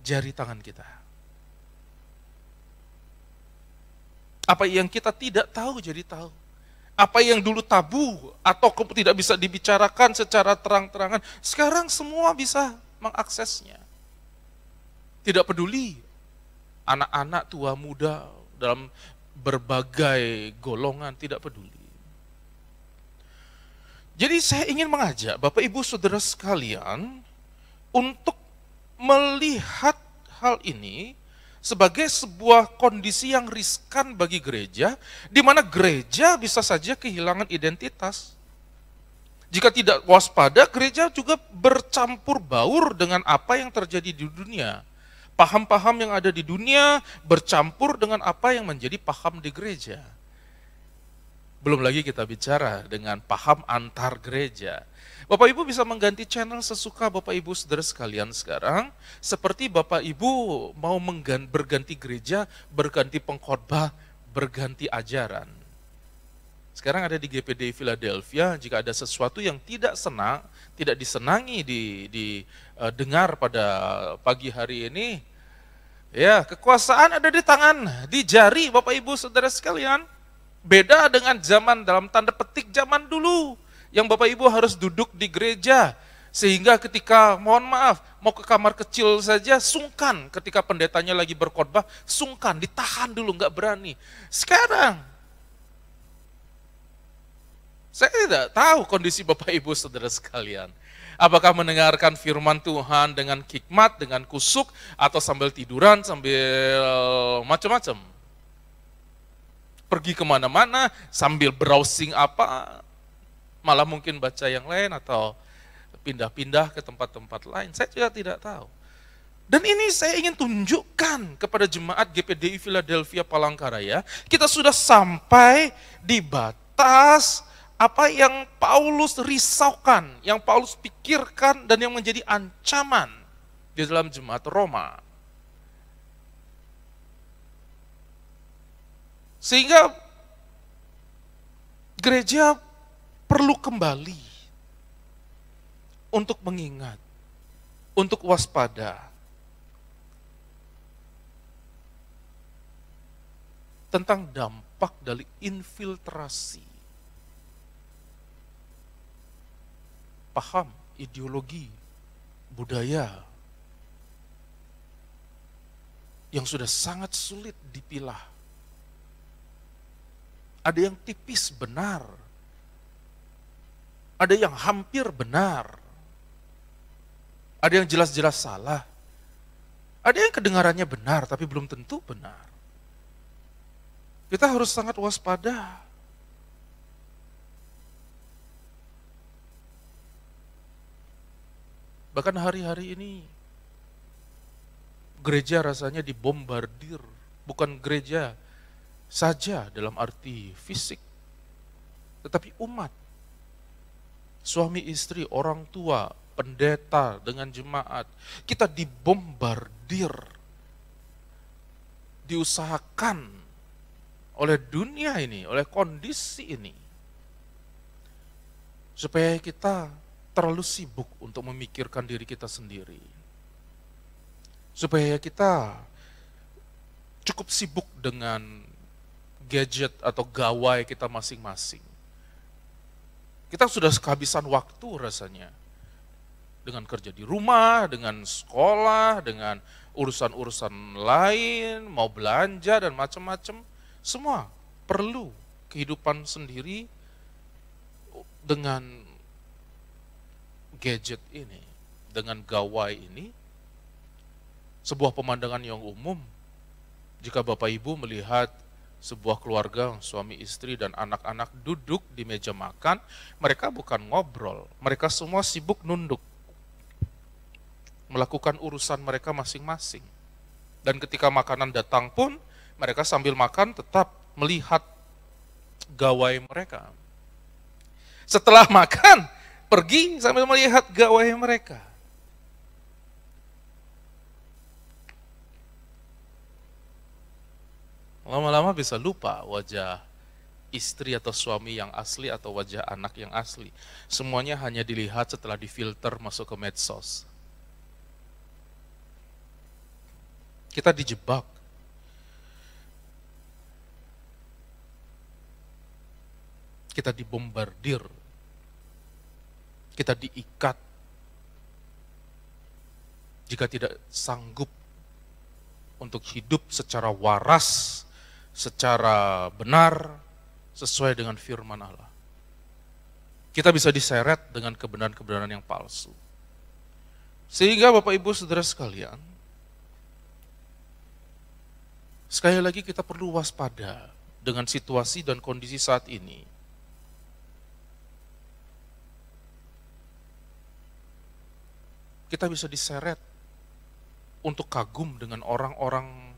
S10: jari tangan kita. Apa yang kita tidak tahu jadi tahu. Apa yang dulu tabu atau tidak bisa dibicarakan secara terang-terangan, sekarang semua bisa mengaksesnya. Tidak peduli anak-anak, tua, muda, dalam berbagai golongan, tidak peduli. Jadi saya ingin mengajak Bapak Ibu Saudara sekalian untuk melihat hal ini sebagai sebuah kondisi yang riskan bagi gereja, di mana gereja bisa saja kehilangan identitas. Jika tidak waspada, gereja juga bercampur baur dengan apa yang terjadi di dunia. Paham-paham yang ada di dunia bercampur dengan apa yang menjadi paham di gereja. Belum lagi kita bicara dengan paham antar gereja. Bapak Ibu bisa mengganti channel sesuka Bapak Ibu Saudara sekalian sekarang. Seperti Bapak Ibu mau berganti gereja, berganti pengkhotbah, berganti ajaran. Sekarang ada di GPD Philadelphia, jika ada sesuatu yang tidak disenangi didengar pada pagi hari ini, ya kekuasaan ada di tangan, di jari Bapak Ibu Saudara sekalian. Beda dengan zaman dalam tanda petik zaman dulu, yang Bapak Ibu harus duduk di gereja, sehingga ketika mohon maaf mau ke kamar kecil saja sungkan, ketika pendetanya lagi berkhotbah sungkan, ditahan dulu, nggak berani. Sekarang saya tidak tahu kondisi Bapak Ibu Saudara sekalian. Apakah mendengarkan firman Tuhan dengan hikmat, dengan kusuk, atau sambil tiduran, sambil macam-macam. Pergi kemana-mana sambil browsing apa, malah mungkin baca yang lain atau pindah-pindah ke tempat-tempat lain. Saya juga tidak tahu. Dan ini saya ingin tunjukkan kepada jemaat GPDI Philadelphia Palangkaraya, kita sudah sampai di batas apa yang Paulus risaukan, yang Paulus pikirkan dan yang menjadi ancaman di dalam jemaat Roma. Sehingga gereja perlu kembali untuk mengingat, untuk waspada tentang dampak dari infiltrasi paham, ideologi, budaya yang sudah sangat sulit dipilah. Ada yang tipis benar, ada yang hampir benar, ada yang jelas-jelas salah, ada yang kedengarannya benar tapi belum tentu benar. Kita harus sangat waspada. Bahkan hari-hari ini gereja rasanya dibombardir, bukan gereja saja dalam arti fisik, tetapi umat, suami istri, orang tua, pendeta dengan jemaat, kita dibombardir, diusahakan oleh dunia ini, oleh kondisi ini, supaya kita terlalu sibuk untuk memikirkan diri kita sendiri, supaya kita cukup sibuk dengan gadget atau gawai kita masing-masing. Kita sudah kehabisan waktu rasanya dengan kerja di rumah, dengan sekolah, dengan urusan-urusan lain, mau belanja dan macam-macam. Semua perlu kehidupan sendiri dengan gadget ini, dengan gawai ini, sebuah pemandangan yang umum. Jika Bapak Ibu melihat sebuah keluarga, suami istri dan anak-anak duduk di meja makan, mereka bukan ngobrol, mereka semua sibuk nunduk, melakukan urusan mereka masing-masing. Dan ketika makanan datang pun, mereka sambil makan tetap melihat gawai mereka. Setelah makan, pergi sambil melihat gawai mereka. Lama-lama bisa lupa wajah istri atau suami yang asli atau wajah anak yang asli. Semuanya hanya dilihat setelah difilter masuk ke medsos. Kita dijebak. Kita dibombardir. Kita diikat. Jika tidak sanggup untuk hidup secara waras, secara benar, sesuai dengan firman Allah. Kita bisa diseret dengan kebenaran-kebenaran yang palsu. Sehingga Bapak Ibu Saudara sekalian, sekali lagi kita perlu waspada dengan situasi dan kondisi saat ini. Kita bisa diseret untuk kagum dengan orang-orang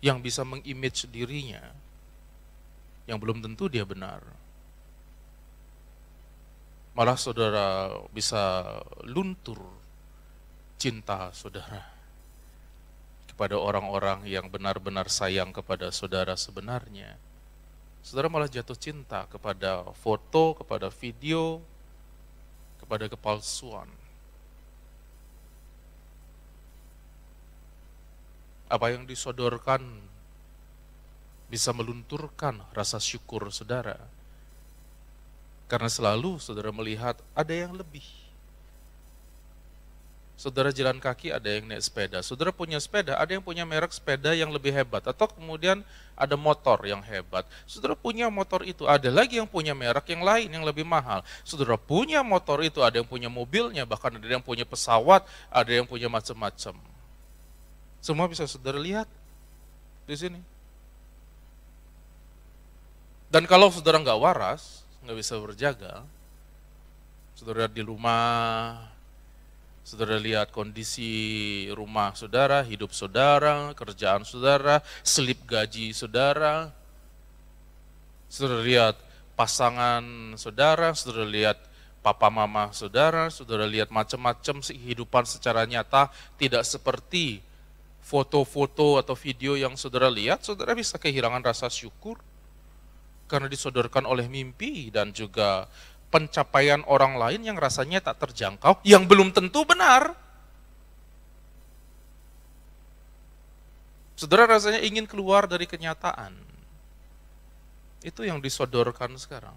S10: yang bisa mengimage dirinya, yang belum tentu dia benar. Malah saudara bisa luntur cinta saudara kepada orang-orang yang benar-benar sayang kepada saudara sebenarnya. Saudara malah jatuh cinta kepada foto, kepada video, kepada kepalsuan. Apa yang disodorkan bisa melunturkan rasa syukur saudara. Karena selalu saudara melihat ada yang lebih. Saudara jalan kaki, ada yang naik sepeda. Saudara punya sepeda, ada yang punya merek sepeda yang lebih hebat. Atau kemudian ada motor yang hebat. Saudara punya motor itu, ada lagi yang punya merek yang lain yang lebih mahal. Saudara punya motor itu, ada yang punya mobilnya, bahkan ada yang punya pesawat, ada yang punya macam-macam. Semua bisa saudara lihat di sini. Dan kalau saudara nggak waras, nggak bisa berjaga, saudara di rumah, saudara lihat kondisi rumah saudara, hidup saudara, kerjaan saudara, slip gaji saudara, saudara lihat pasangan saudara, saudara lihat papa mama saudara, saudara lihat macam-macam kehidupan secara nyata tidak seperti foto-foto atau video yang saudara lihat, saudara bisa kehilangan rasa syukur karena disodorkan oleh mimpi dan juga pencapaian orang lain yang rasanya tak terjangkau, yang belum tentu benar. Saudara rasanya ingin keluar dari kenyataan. Itu yang disodorkan sekarang.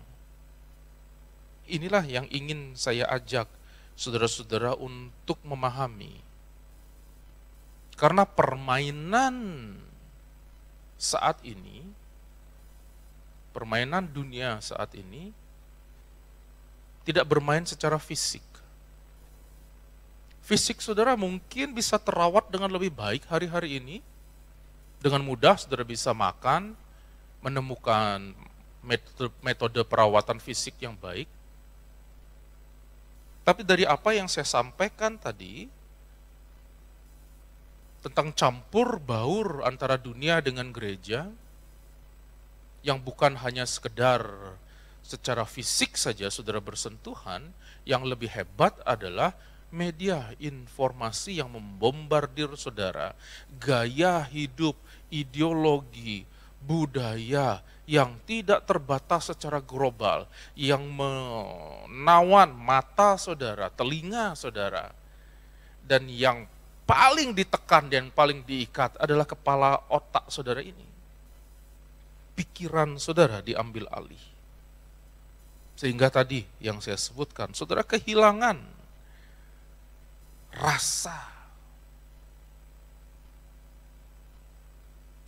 S10: Inilah yang ingin saya ajak saudara-saudara untuk memahami. Karena permainan saat ini, permainan dunia saat ini, tidak bermain secara fisik. Fisik saudara mungkin bisa terawat dengan lebih baik hari-hari ini. Dengan mudah saudara bisa makan, menemukan metode perawatan fisik yang baik. Tapi dari apa yang saya sampaikan tadi, tentang campur baur antara dunia dengan gereja, yang bukan hanya sekedar secara fisik saja saudara bersentuhan, yang lebih hebat adalah media informasi yang membombardir saudara, gaya hidup, ideologi, budaya yang tidak terbatas secara global, yang menawan mata saudara, telinga saudara, dan yang paling ditekan dan paling diikat adalah kepala otak saudara ini. Pikiran saudara diambil alih. Sehingga tadi yang saya sebutkan, saudara kehilangan rasa.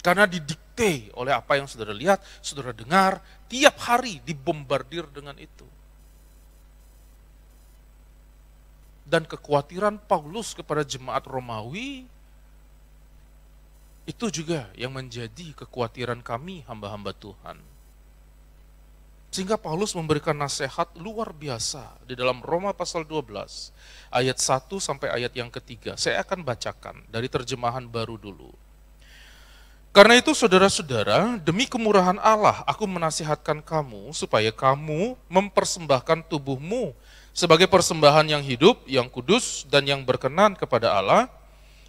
S10: Karena didikte oleh apa yang saudara lihat, saudara dengar, tiap hari dibombardir dengan itu. Dan kekhawatiran Paulus kepada jemaat Romawi, itu juga yang menjadi kekhawatiran kami hamba-hamba Tuhan. Sehingga Paulus memberikan nasihat luar biasa di dalam Roma pasal 12, ayat 1 sampai ayat yang ketiga. Saya akan bacakan dari terjemahan baru dulu. Karena itu saudara-saudara, demi kemurahan Allah, aku menasihatkan kamu supaya kamu mempersembahkan tubuhmu sebagai persembahan yang hidup, yang kudus, dan yang berkenan kepada Allah.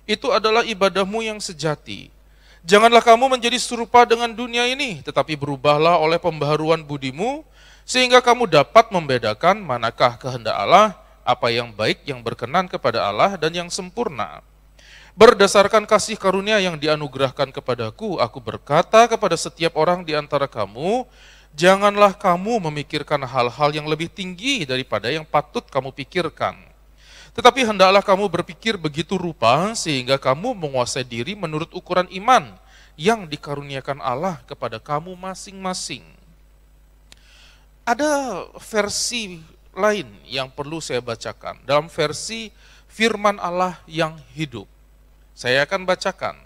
S10: Itu adalah ibadahmu yang sejati. Janganlah kamu menjadi serupa dengan dunia ini, tetapi berubahlah oleh pembaharuan budimu, sehingga kamu dapat membedakan manakah kehendak Allah, apa yang baik, yang berkenan kepada Allah, dan yang sempurna. Berdasarkan kasih karunia yang dianugerahkan kepadaku, aku berkata kepada setiap orang di antara kamu, janganlah kamu memikirkan hal-hal yang lebih tinggi daripada yang patut kamu pikirkan. Tetapi hendaklah kamu berpikir begitu rupa sehingga kamu menguasai diri menurut ukuran iman yang dikaruniakan Allah kepada kamu masing-masing. Ada versi lain yang perlu saya bacakan, dalam versi firman Allah yang hidup. Saya akan bacakan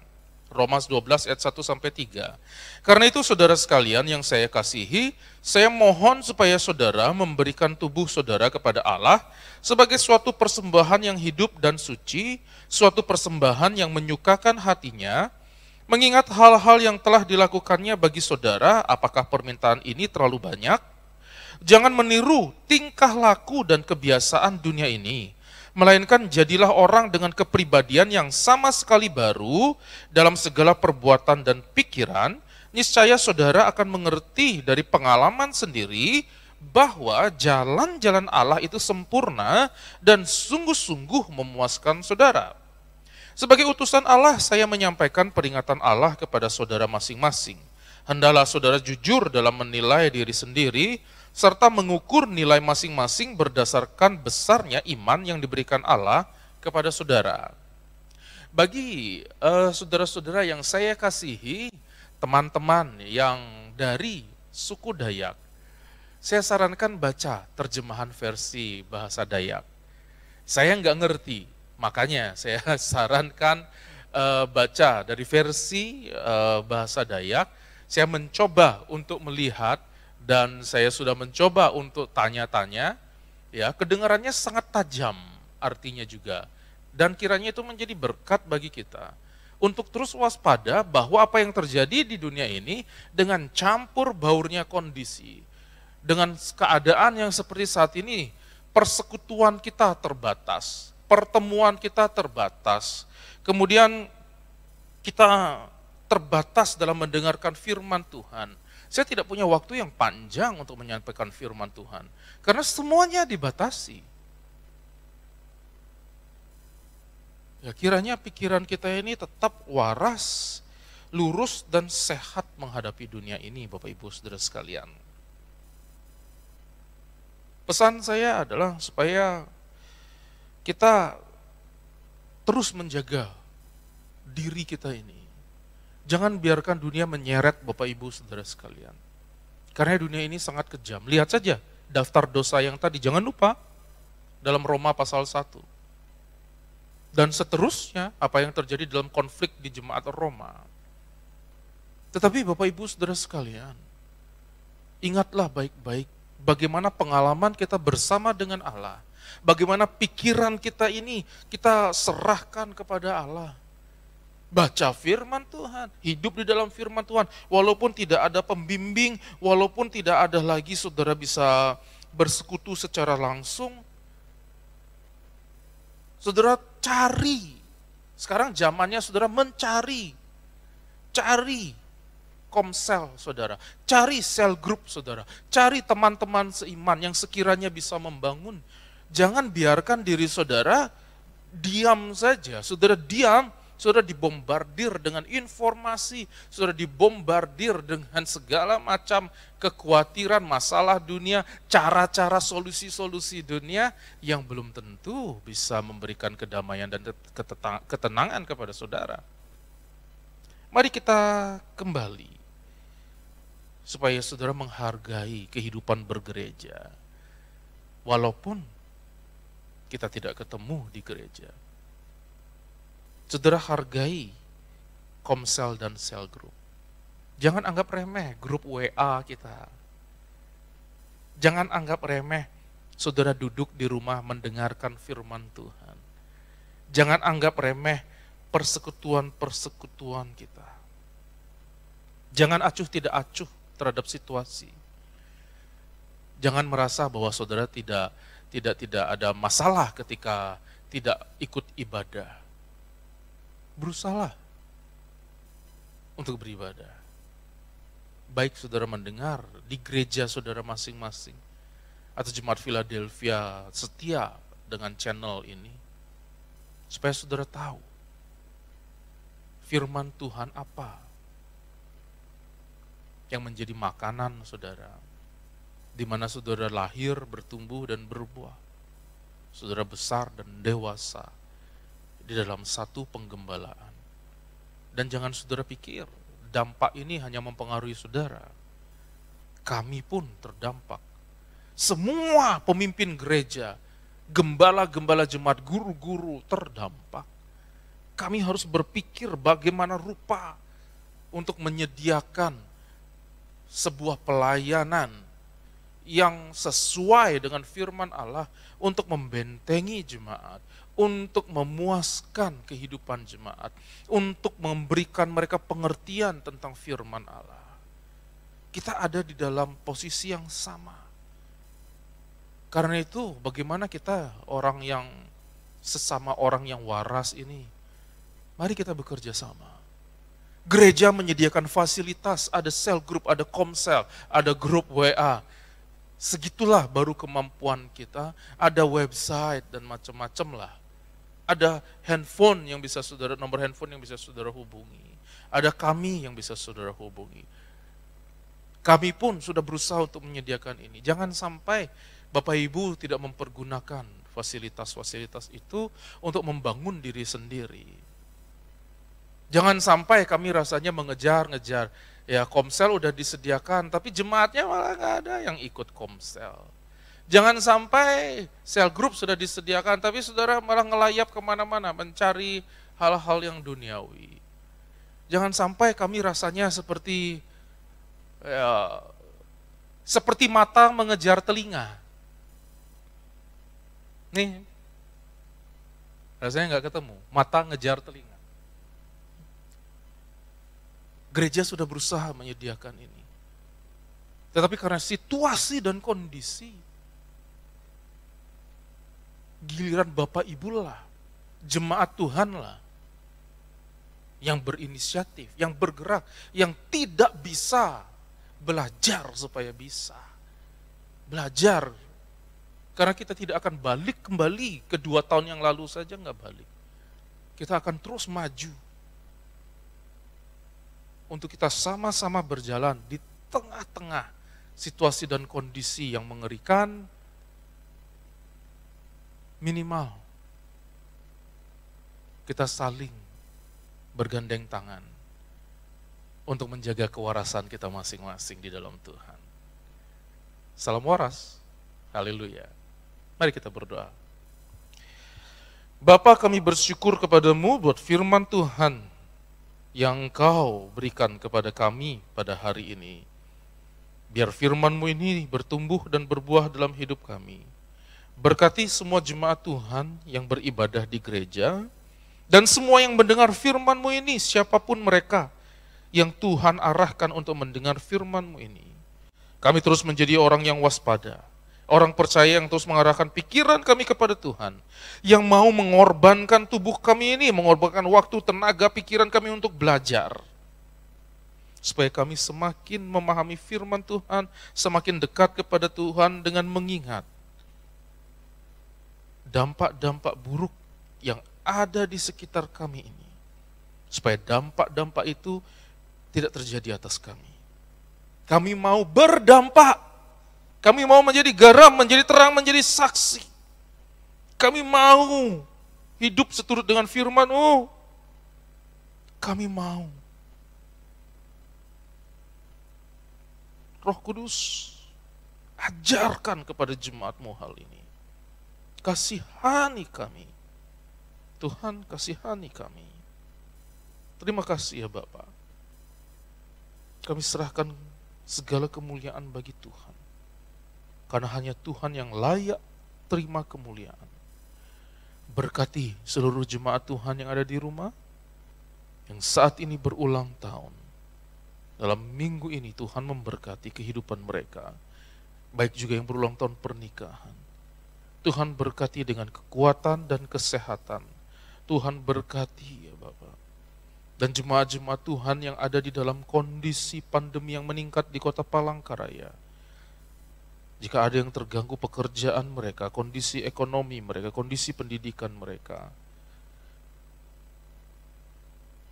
S10: Roma 12 ayat 1 sampai 3. Karena itu saudara sekalian yang saya kasihi, saya mohon supaya saudara memberikan tubuh saudara kepada Allah sebagai suatu persembahan yang hidup dan suci, suatu persembahan yang menyukakan hatinya, mengingat hal-hal yang telah dilakukannya bagi saudara. Apakah permintaan ini terlalu banyak? Jangan meniru tingkah laku dan kebiasaan dunia ini, melainkan jadilah orang dengan kepribadian yang sama sekali baru dalam segala perbuatan dan pikiran. Niscaya saudara akan mengerti dari pengalaman sendiri bahwa jalan-jalan Allah itu sempurna dan sungguh-sungguh memuaskan saudara. Sebagai utusan Allah, saya menyampaikan peringatan Allah kepada saudara masing-masing. Hendaklah saudara jujur dalam menilai diri sendiri, serta mengukur nilai masing-masing berdasarkan besarnya iman yang diberikan Allah kepada saudara. Bagi saudara-saudara yang saya kasihi, teman-teman yang dari suku Dayak, saya sarankan baca terjemahan versi bahasa Dayak. Saya nggak ngerti, makanya saya sarankan baca dari versi bahasa Dayak. Saya mencoba untuk melihat dan saya sudah mencoba untuk tanya-tanya, ya, kedengarannya sangat tajam artinya juga. Dan kiranya itu menjadi berkat bagi kita untuk terus waspada bahwa apa yang terjadi di dunia ini dengan campur baurnya kondisi, dengan keadaan yang seperti saat ini, persekutuan kita terbatas, pertemuan kita terbatas, kemudian kita terbatas dalam mendengarkan firman Tuhan. Saya tidak punya waktu yang panjang untuk menyampaikan firman Tuhan, karena semuanya dibatasi. Ya, kiranya pikiran kita ini tetap waras, lurus, dan sehat menghadapi dunia ini, Bapak Ibu Saudara sekalian. Pesan saya adalah supaya kita terus menjaga diri kita ini. Jangan biarkan dunia menyeret Bapak Ibu Saudara sekalian. Karena dunia ini sangat kejam. Lihat saja daftar dosa yang tadi, jangan lupa dalam Roma pasal 1. Dan seterusnya apa yang terjadi dalam konflik di jemaat Roma. Tetapi Bapak Ibu Saudara sekalian, ingatlah baik-baik bagaimana pengalaman kita bersama dengan Allah. Bagaimana pikiran kita ini kita serahkan kepada Allah. Baca firman Tuhan, hidup di dalam firman Tuhan. Walaupun tidak ada pembimbing, walaupun tidak ada lagi saudara bisa bersekutu secara langsung, saudara cari. Sekarang zamannya saudara mencari. Cari komsel saudara, cari sel grup saudara, cari teman-teman seiman yang sekiranya bisa membangun. Jangan biarkan diri saudara diam saja. Saudara diam, saudara dibombardir dengan informasi, saudara dibombardir dengan segala macam kekhawatiran, masalah dunia, cara-cara solusi-solusi dunia yang belum tentu bisa memberikan kedamaian dan ketenangan kepada saudara. Mari kita kembali supaya saudara menghargai kehidupan bergereja. Walaupun kita tidak ketemu di gereja. Saudara hargai komsel dan sel group. Jangan anggap remeh grup WA kita. Jangan anggap remeh saudara duduk di rumah mendengarkan firman Tuhan. Jangan anggap remeh persekutuan-persekutuan kita. Jangan acuh tidak acuh terhadap situasi. Jangan merasa bahwa saudara tidak ada masalah ketika tidak ikut ibadah. Berusahalah untuk beribadah. Baik saudara mendengar di gereja saudara masing-masing atau jemaat Philadelphia setia dengan channel ini, supaya saudara tahu firman Tuhan apa yang menjadi makanan saudara, di mana saudara lahir, bertumbuh dan berbuah. Saudara besar dan dewasa di dalam satu penggembalaan. Dan jangan saudara pikir dampak ini hanya mempengaruhi saudara. Kami pun terdampak. Semua pemimpin gereja, gembala-gembala jemaat, guru-guru terdampak. Kami harus berpikir bagaimana rupa untuk menyediakan sebuah pelayanan yang sesuai dengan firman Allah untuk membentengi jemaat, untuk memuaskan kehidupan jemaat, untuk memberikan mereka pengertian tentang firman Allah. Kita ada di dalam posisi yang sama. Karena itu bagaimana kita orang yang sesama orang yang waras ini, mari kita bekerja sama. Gereja menyediakan fasilitas, ada cell group, ada komsel, ada grup WA. Segitulah baru kemampuan kita, ada website dan macam-macam lah. Ada handphone yang bisa saudara, nomor handphone yang bisa saudara hubungi. Ada kami yang bisa saudara hubungi. Kami pun sudah berusaha untuk menyediakan ini. Jangan sampai Bapak Ibu tidak mempergunakan fasilitas-fasilitas itu untuk membangun diri sendiri. Jangan sampai kami rasanya mengejar-ngejar. Ya komsel udah disediakan, tapi jemaatnya malah nggak ada yang ikut komsel. Jangan sampai sel group sudah disediakan, tapi saudara malah ngelayap kemana-mana mencari hal-hal yang duniawi. Jangan sampai kami rasanya seperti mata mengejar telinga. Nih, rasanya nggak ketemu, mata ngejar telinga. Gereja sudah berusaha menyediakan ini. Tetapi karena situasi dan kondisi, giliran Bapak Ibu lah, jemaat Tuhan lah, yang berinisiatif, yang bergerak, yang tidak bisa belajar supaya bisa. Belajar, karena kita tidak akan balik kembali ke 2 tahun yang lalu saja, nggak balik. Kita akan terus maju. Untuk kita sama-sama berjalan di tengah-tengah situasi dan kondisi yang mengerikan, minimal kita saling bergandeng tangan untuk menjaga kewarasan kita masing-masing di dalam Tuhan. Salam waras, haleluya. Mari kita berdoa. Bapa, kami bersyukur kepadamu buat firman Tuhan yang Engkau berikan kepada kami pada hari ini. Biar firman-Mu ini bertumbuh dan berbuah dalam hidup kami. Berkati semua jemaat Tuhan yang beribadah di gereja, dan semua yang mendengar firman-Mu ini, siapapun mereka yang Tuhan arahkan untuk mendengar firman-Mu ini. Kami terus menjadi orang yang waspada, orang percaya yang terus mengarahkan pikiran kami kepada Tuhan, yang mau mengorbankan tubuh kami ini, mengorbankan waktu, tenaga, pikiran kami untuk belajar. Supaya kami semakin memahami firman Tuhan, semakin dekat kepada Tuhan dengan mengingat dampak-dampak buruk yang ada di sekitar kami ini. Supaya dampak-dampak itu tidak terjadi atas kami. Kami mau berdampak. Kami mau menjadi garam, menjadi terang, menjadi saksi. Kami mau hidup seturut dengan firman-Mu. Kami mau Roh Kudus, ajarkan kepada jemaat-Mu hal ini. Kasihani kami. Tuhan, kasihani kami. Terima kasih ya Bapa. Kami serahkan segala kemuliaan bagi Tuhan. Karena hanya Tuhan yang layak terima kemuliaan. Berkati seluruh jemaat Tuhan yang ada di rumah, yang saat ini berulang tahun. Dalam minggu ini Tuhan memberkati kehidupan mereka, baik juga yang berulang tahun pernikahan. Tuhan berkati dengan kekuatan dan kesehatan. Tuhan berkati ya Bapak. Dan jemaat-jemaat Tuhan yang ada di dalam kondisi pandemi yang meningkat di kota Palangkaraya. Jika ada yang terganggu pekerjaan mereka, kondisi ekonomi mereka, kondisi pendidikan mereka,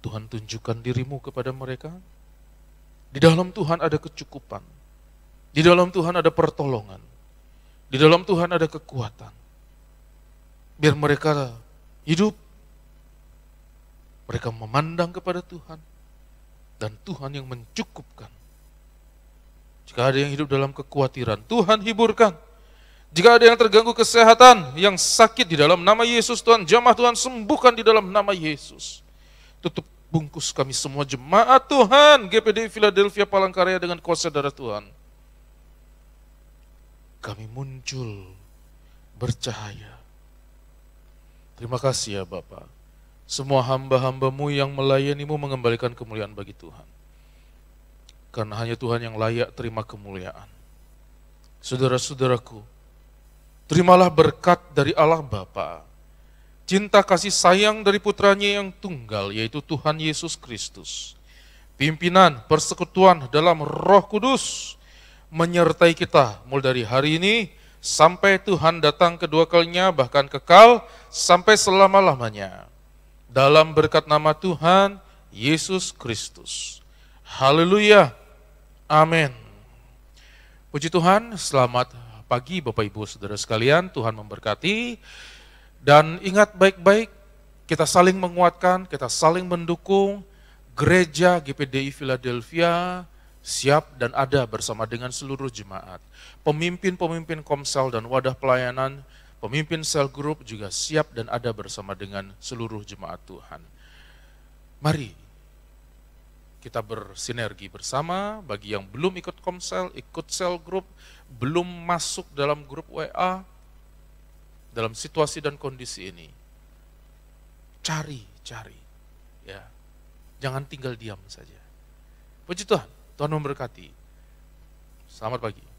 S10: Tuhan tunjukkan diri-Mu kepada mereka. Di dalam Tuhan ada kecukupan. Di dalam Tuhan ada pertolongan. Di dalam Tuhan ada kekuatan. Biar mereka hidup, mereka memandang kepada Tuhan, dan Tuhan yang mencukupkan. Jika ada yang hidup dalam kekhawatiran, Tuhan hiburkan. Jika ada yang terganggu kesehatan, yang sakit, di dalam nama Yesus Tuhan, jamah Tuhan sembuhkan di dalam nama Yesus. Tutup bungkus kami semua jemaat Tuhan, GPDI Philadelphia Palangkaraya dengan kuasa darah Tuhan. Kami muncul bercahaya. Terima kasih ya Bapa. Semua hamba-hamba-Mu yang melayani-Mu mengembalikan kemuliaan bagi Tuhan. Karena hanya Tuhan yang layak terima kemuliaan. Saudara-saudaraku, terimalah berkat dari Allah Bapa, cinta kasih sayang dari putranya yang tunggal, yaitu Tuhan Yesus Kristus, pimpinan persekutuan dalam Roh Kudus, menyertai kita mulai dari hari ini sampai Tuhan datang kedua kalinya, bahkan kekal sampai selama-lamanya. Dalam berkat nama Tuhan Yesus Kristus. Haleluya. Amin. Puji Tuhan, selamat pagi Bapak Ibu Saudara sekalian, Tuhan memberkati. Dan ingat baik-baik, kita saling menguatkan, kita saling mendukung. Gereja GPDI Philadelphia siap dan ada bersama dengan seluruh jemaat. Pemimpin-pemimpin komsel dan wadah pelayanan, pemimpin sel grup juga siap dan ada bersama dengan seluruh jemaat Tuhan. Mari kita bersinergi bersama. Bagi yang belum ikut komsel, ikut sel grup, belum masuk dalam grup WA, dalam situasi dan kondisi ini, cari, ya, jangan tinggal diam saja. Puji Tuhan, Tuhan memberkati. Selamat pagi.